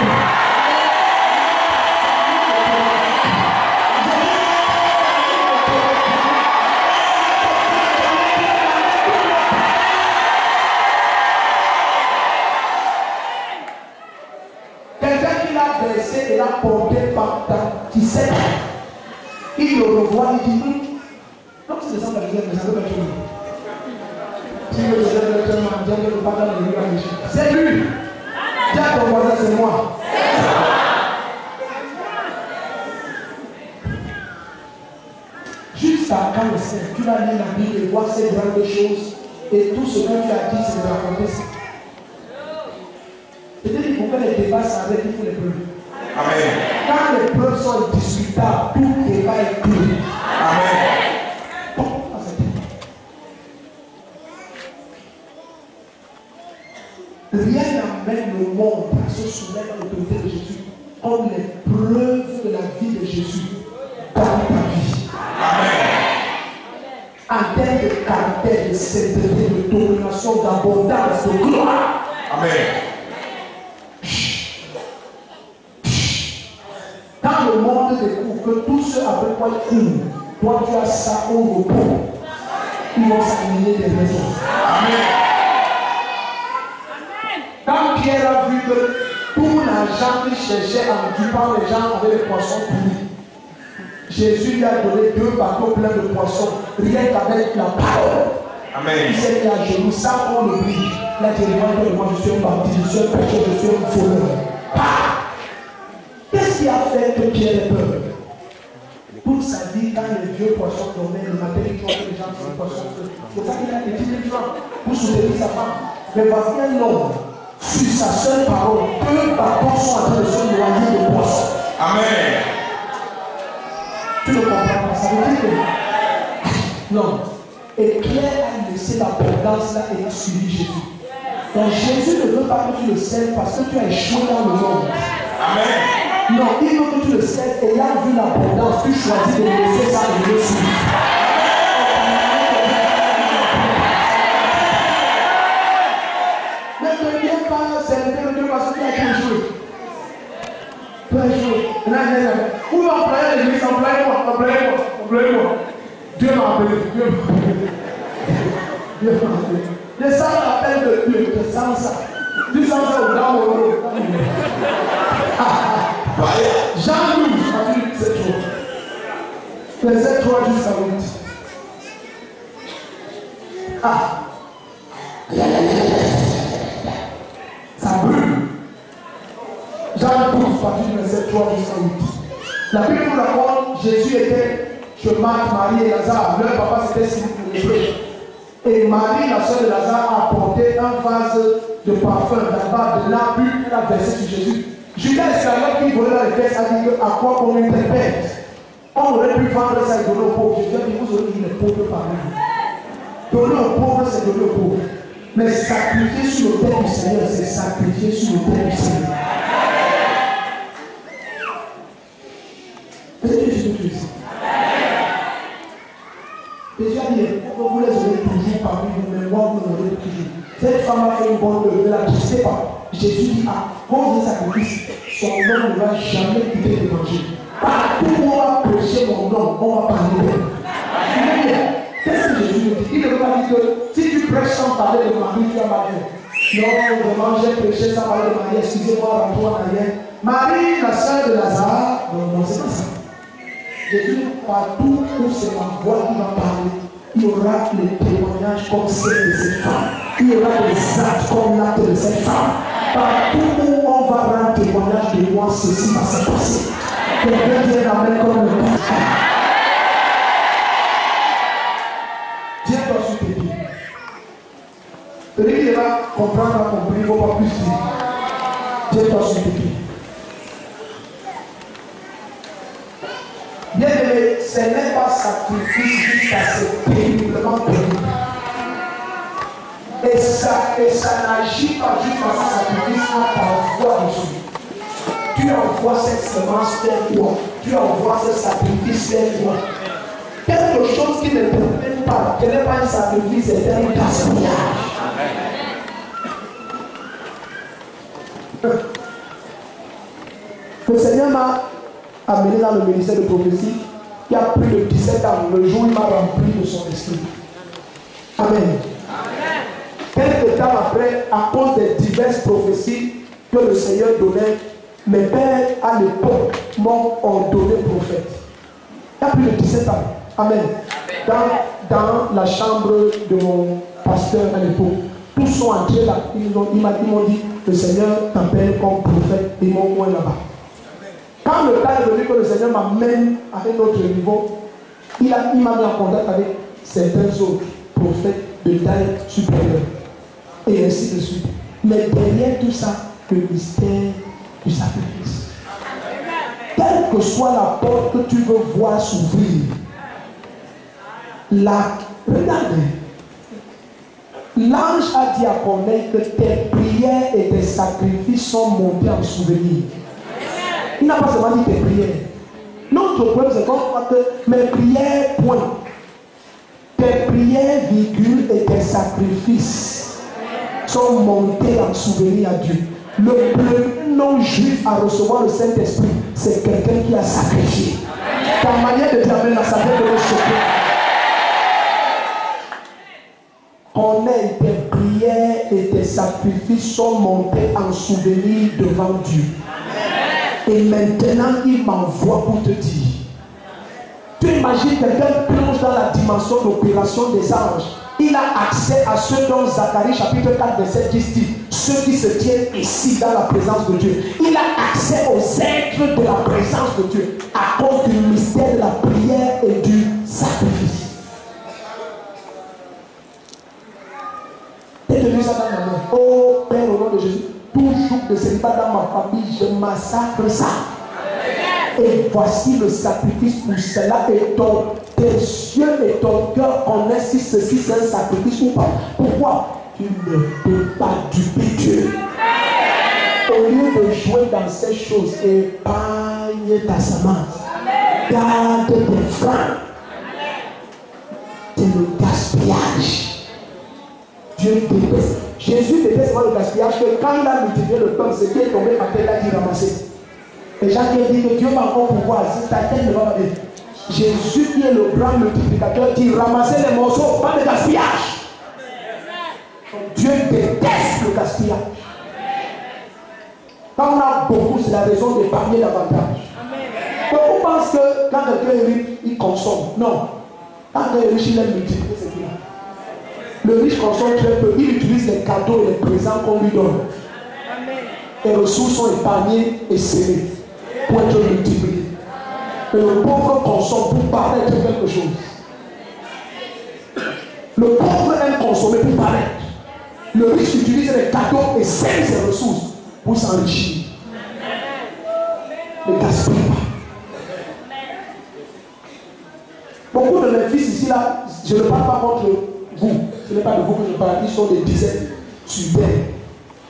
pas. Quelqu'un qui l'a blessé et l'a porté par ta qui sait, il le revoit, il dit donc c'est des gens qui disent, mais ça ne veut pas être si le Joseph est un mandiant, il ne peut pas dans les rues à l'Égypte. C'est lui. Dis à ton voisin, c'est moi. Jusqu'à quand le Seigneur, tu vas lire la Bible et voir ces grandes choses et tout ce que tu as dit, c'est de raconter ça. C'est-à-dire pourquoi les débats s'arrêtent, il faut les preuves. Amen. Quand les preuves sont indiscutables, tout débat est clos. Amen. Rien n'amène le monde à se soumettre à l'autorité de Jésus comme les preuves de la vie de Jésus dans ta vie. Amen. En termes de caractère, de sainteté, de domination, d'abondance, de gloire. Amen. Quand le monde découvre que tout ce avec quoi il court, toi tu as ça au repos, ils vont s'aligner des raisons. Amen. Quand Pierre a vu que tout l'argent qu'il cherchait en occupant les gens avec les poissons pourris, Jésus lui a donné 2 bateaux pleins de poissons, rien qu'avec la parole. Amen. Il s'est mis à genoux, ça on l'oublie. Là, tu dis, moi je suis un bandit, je suis un pécheur, je suis un voleur. Qu'est-ce qui a fait que Pierre ait peur? Toute sa vie, quand les vieux poissons dormaient, le matin, il trouve que les gens font poissons. C'est pour ça qu'il a des 10 000 francs pour soutenir sa femme. Mais voici un homme, sur sa seule parole, 2 bateaux sont en train de se noyer de poissons. Amen. Tu ne comprends pas, ça veut dire que. Non. Et Pierre a laissé l'abondance là et a suivi Jésus. Donc Jésus ne veut pas que tu le serves parce que tu as échoué dans le monde. Amen. Non, il veut que tu le serves et là, vu l'abondance, tu choisis de laisser ça et de le suivre. Ne te viens pas servir Dieu parce que tu as échoué. Tu as échoué. Où employer l'église? Employez-moi. Dieu m'a appelé. Dieu m'a appelé. Je sens l'appel de Dieu. Je sens ça. Tu sens ça au dans mon rôle. Jean 12, chapitre 7 jours. Verset 3 jusqu'à 8. Ça brûle. Jean 12, chapitre verset 3 jusqu'à 8. La Bible nous raconte, Jésus était chez Marthe, Marie et Lazare. Leur papa c'était Simon le lépreux. Et Marie, la soeur de Lazare, a apporté un vase de parfum là-bas, de la bulle, elle a versé sur Jésus. Judas Iscariot qui volait dans les caisses a dit à quoi on interprète. On aurait pu vendre ça et donner aux pauvres. Jésus a dit, vous aurez dit les pauvres parmi vous. Donner aux pauvres, c'est donner aux pauvres. Mais sacrifier sur l'autel du Seigneur, c'est sacrifier sur l'autel du Seigneur. Est-ce que Jésus Christ? Jésus a dit, vous les aurez toujours parmi vous, mais moi vous l'aurez toujours. Cette femme a fait une bonne œuvre, ne la touchez pas. Jésus dit, à cause du sacrifice, son nom ne va jamais quitter l'évangile. Partout où on va prêcher mon nom, on va parler d'elle. Qu'est-ce que Jésus nous dit? Il ne veut pas dire que si tu prêches sans parler de Marie, tu as Marie. Non, vraiment, j'ai prêché sans parler de Marie. Excusez-moi, rentre en arrière. Marie, la sœur de Lazare. Non, non, c'est pas ça. Jésus dit, partout où c'est ma voix qui va parler, il y aura les témoignages comme ceux de cette femme. Il y aura des actes comme l'acte de cette femme. Partout où on va rendre témoignage de moi, ceci va se passer. Quelqu'un dit amen comme le Père. Tiens-toi sur tes pieds. Celui qui va comprendre, va comprendre, il ne faut pas plus dire. Tiens-toi sur tes pieds. Bien aimé, ce n'est pas sacrifice jusqu'à ce terriblement pénible. Et ça n'agit pas juste à ce sacrifice à ta foi dessus. Tu envoies cette semence vers toi. Tu envoies ce sacrifice vers toi. Quelque chose qui ne te permet pas, qui n'est pas un sacrifice, c'est un gaspillage. Le Seigneur m'a amené dans le ministère de prophétie il y a plus de 17 ans, le jour où il m'a rempli de son esprit. Amen. Quelques temps après, à cause des diverses prophéties que le Seigneur donnait, mes pères à l'époque m'ont ordonné prophète. Il y a plus de 17 ans. Amen. Dans la chambre de mon pasteur à l'époque, tous sont entrés là. Ils m'ont dit, le Seigneur t'appelle comme prophète et mon coin là-bas. Quand le temps est venu que le Seigneur m'amène à un autre niveau, il m'a mis en contact avec certains autres prophètes de taille supérieure. Et ainsi de suite. Mais derrière tout ça, le mystère du sacrifice. Quelle que soit la porte que tu veux voir s'ouvrir, regardez. L'ange a dit à Corneille que tes prières et tes sacrifices sont montés en souvenir. Il n'a pas seulement dit tes prières. Notre problème, c'est qu'on croit que mes prières, point. Tes prières, virgule, et tes sacrifices sont montés en souvenir à Dieu. Le premier non-juif à recevoir le Saint-Esprit, c'est quelqu'un qui a sacrifié. Ta manière de dire amen, la sacrifice de le choquer. Corneille, tes prières et tes sacrifices sont montés en souvenir devant Dieu. Et maintenant, il m'envoie pour te dire. Tu imagines quelqu'un plonge dans la dimension d'opération des anges. Il a accès à ceux dont Zacharie chapitre 4 verset 10 dit, ceux qui se tiennent ici dans la présence de Dieu. Il a accès aux êtres de la présence de Dieu à cause du mystère de la prière et du sacrifice. Et de lui ça dans ma main. Oh Père, au nom de Jésus, tout jour de célibat dans ma famille, je massacre ça. Et voici le sacrifice pour cela. Et tes yeux et ton cœur connaissent si ceci c'est un sacrifice ou pas. Pourquoi? Tu ne peux pas duper Dieu. Au lieu de jouer dans ces choses, épargne ta semence. Garde tes freins. C'est le gaspillage. Dieu déteste. Jésus déteste le gaspillage, que quand il a multiplié le pain, ce qui est tombé par terre, il a dit ramasser. Et Jacques a dit que Dieu m'a encore pouvoir, si ta tête ne va pas bien. Jésus qui est le grand multiplicateur dit ramasser les morceaux, pas de gaspillage. Donc Dieu déteste le gaspillage. Quand on a beaucoup, c'est la raison d'épargner davantage. Beaucoup pensent que quand quelqu'un est riche, il consomme. Non. Quand quelqu'un est riche, il aime multiplier ce qu'il a. Le riche consomme très peu. Il utilise les cadeaux et les présents qu'on lui donne. Les ressources sont épargnées et scellées pour être multipliées. Et le pauvre consomme pour paraître quelque chose. Le pauvre aime consommer pour paraître. Le riche utilise les cadeaux et scelle ses ressources pour s'enrichir. Ne gaspille pas. Beaucoup de mes fils ici, là, je ne parle pas contre vous. Ce n'est pas de vous que je parle. Ils sont des dizaines sur terre.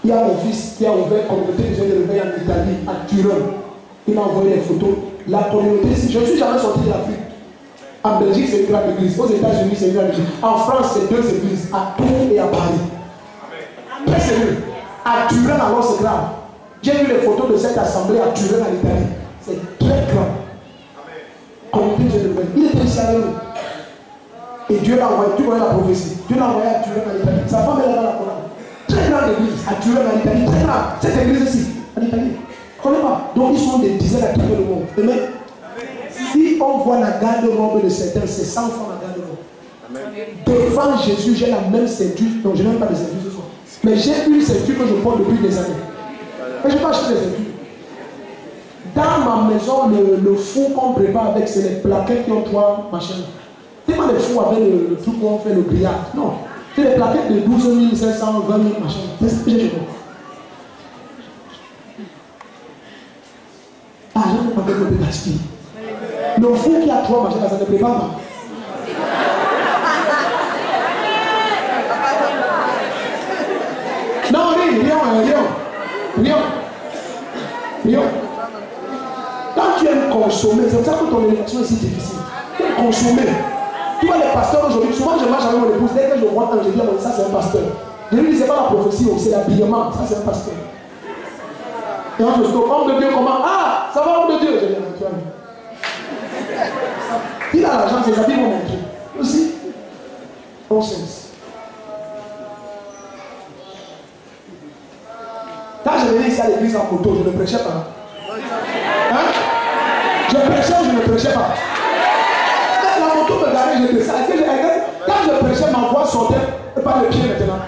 Il y a mon fils qui a ouvert la communauté que j'ai réveillée en Italie, à Turin. Il m'a envoyé des photos. La communauté, je ne suis jamais sorti de l'Afrique. En Belgique, c'est une grande église. Aux États-Unis, c'est une grande église. En France, c'est 2 églises, à Tours et à Paris. Très sérieux. À Turin, alors c'est grave. J'ai vu les photos de cette assemblée à Turin, en Italie. C'est très grand. Communauté de Dieu. Il était ici avec nous. Et Dieu l'a envoyé. Tu connais la prophétie. Dieu l'a envoyé à Turin, en Italie. Sa femme est là-bas, la Corée. Très grande église à Turin, en Italie. Très grande. Cette église ici, en Italie. Je ne connais pas. Donc ils sont des dizaines à travers le monde. Amen. Si on voit la garde-robe de certains, c'est 100 fois la garde-robe. Devant Jésus, j'ai la même ceinture. Donc je n'ai même pas de ceinture ce soir. Mais j'ai une ceinture que je porte depuis des années. Mais je n'ai pas acheté des ceintures. Dans ma maison, le four qu'on prépare avec, c'est les plaquettes qui ont 3 machins. C'est pas les fours avec le truc où on fait le grillage. Non. C'est les plaquettes de 12 500, 20 000 machins. C'est ce que j'ai fait. Ah, je ne peux pas faire de gaspiller. Le four qui a 3 machins, ça ne prépare pas. Non, Lyon. Quand tu aimes consommer, c'est pour ça que ton élection est si difficile. Tu aimes consommer. Tu vois les pasteurs aujourd'hui, souvent je marche avec mon épouse, dès que je vois un, je dis, ça c'est un pasteur. Je lui dis, c'est pas la prophétie, c'est l'habillement, ça c'est un pasteur. Et on se dit, homme de Dieu, comment? Ah, ça va, homme de Dieu. Je dis, tu vois. Il a l'argent, ses habits vont montrer. Aussi, bon sens. Quand je venais ici à l'église en moto, je ne prêchais pas. Hein? Je prêchais ou je ne prêchais pas? Quand la moto me garait, je descendais. Quand je prêchais, ma voix sortait, et pas le pied maintenant.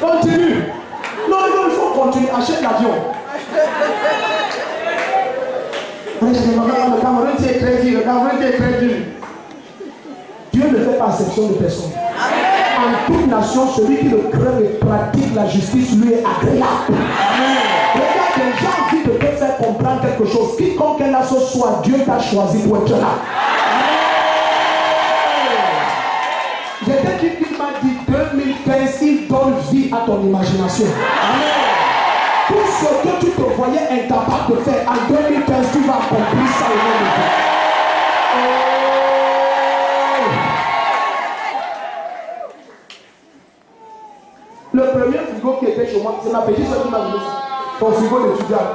Continue. Non, il faut continuer. Achète l'avion. Le Cameroun, c'est très dur. Le Cameroun, c'est très dur. Dieu ne fait pas exception de personne. En toute nation, celui qui le craint et pratique la justice lui est agréable. Regarde, les gens ont envie de te faire comprendre quelque chose. Quiconque est là ce soir, Dieu t'a choisi pour être là. J'étais qui m'a dit 2015, il donne vie à ton imagination. Tout ce que tu te voyais incapable de faire en 2015, tu vas accomplir ça au nom de Dieu. Le premier frigo qui était chez moi, c'est ma petite soeur qui m'a donné ça. Ton frigo d'étudiant.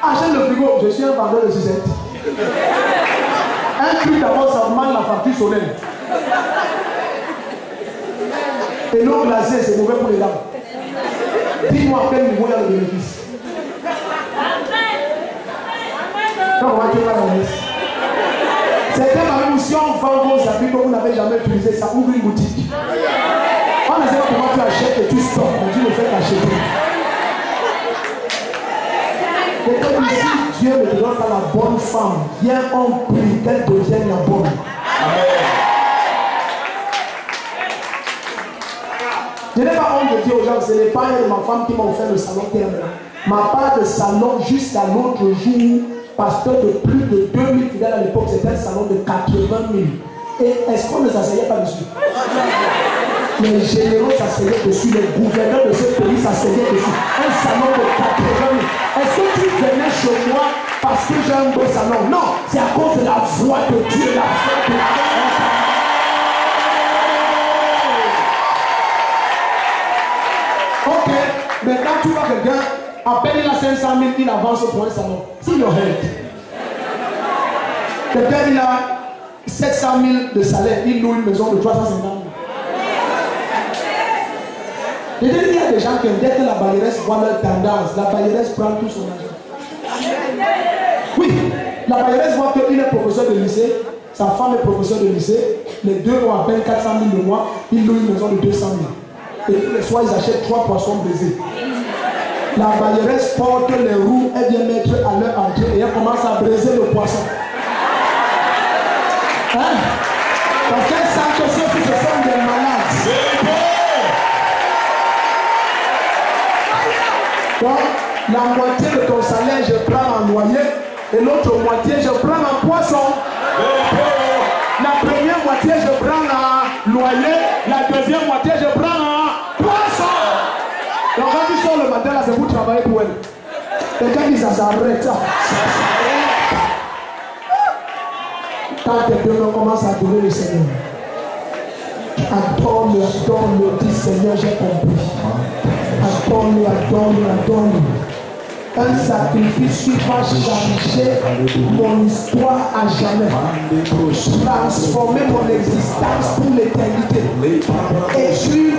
Achète le frigo, je suis un vendeur de sucettes. Un truc d'abord, ça demande la facture solaire. Et l'eau glacée, c'est mauvais pour les dames. Dis-moi à quel niveau il y a le bénéfice. Non, on va dire pas la liste. Certains maris, si on vend vos habits que vous n'avez jamais utilisé, ça ouvre une boutique. On ne sait pas comment tu achètes et tu stockes, mais tu le fais acheter. Et comme ici, Dieu ne donne pas la bonne femme. Viens, on prie qu'elle devienne la bonne. Amen. Je n'ai pas honte de dire aux gens, ce n'est pas elle, ma femme, qui m'a offert le salon terme. Ma part de salon, jusqu'à l'autre jour, pasteur de plus de 2000 fidèles à l'époque, c'était un salon de 80 000. Et est-ce qu'on ne s'asseyait pas dessus? Les généraux s'asseyaient dessus, les gouverneurs de ce pays s'asseyaient dessus. Un salon de 80 000. Est-ce que tu venais chez moi parce que j'ai un beau salon? Non, c'est à cause de la voix de Dieu, la foi de Dieu. Ok, maintenant tu vois quelqu'un, à peine il a 500 000, il avance pour un salon. C'est your head. Quelqu'un il a 700 000 de salaire, il loue une maison de 350 000. Il y a des gens qui aiment dès que la bailleresse voit leur tendance, la bailleresse prend tout son argent. Oui, la bailleresse voit qu'il est professeur de lycée, sa femme est professeur de lycée, les deux ont à peine 400 000 de mois, ils louent une maison de 200 000. Et tous les soirs, ils achètent 3 poissons brisés. La bailleresse porte les roues, elle vient mettre à leur entrée et elle commence à briser le poisson. Hein? Parce qu'elle sent que ceux qui se sont des malades. moitié de ton salaire, je prends en loyer. Et l'autre moitié, je prends en poisson. La première moitié, je prends en loyer. La deuxième moitié, je prends en poisson. Donc quand tu sors le matin, là, c'est pour travailler pour elle. Et quand il s'arrête, ça s'arrête. Quand quelqu'un commence à adorer le Seigneur, adore-le, adore-le, dis Seigneur, j'ai compris. Adore-le, adore-le, adore-le. Un sacrifice qui va changer mon histoire à jamais. Transformer mon existence pour l'éternité. Écris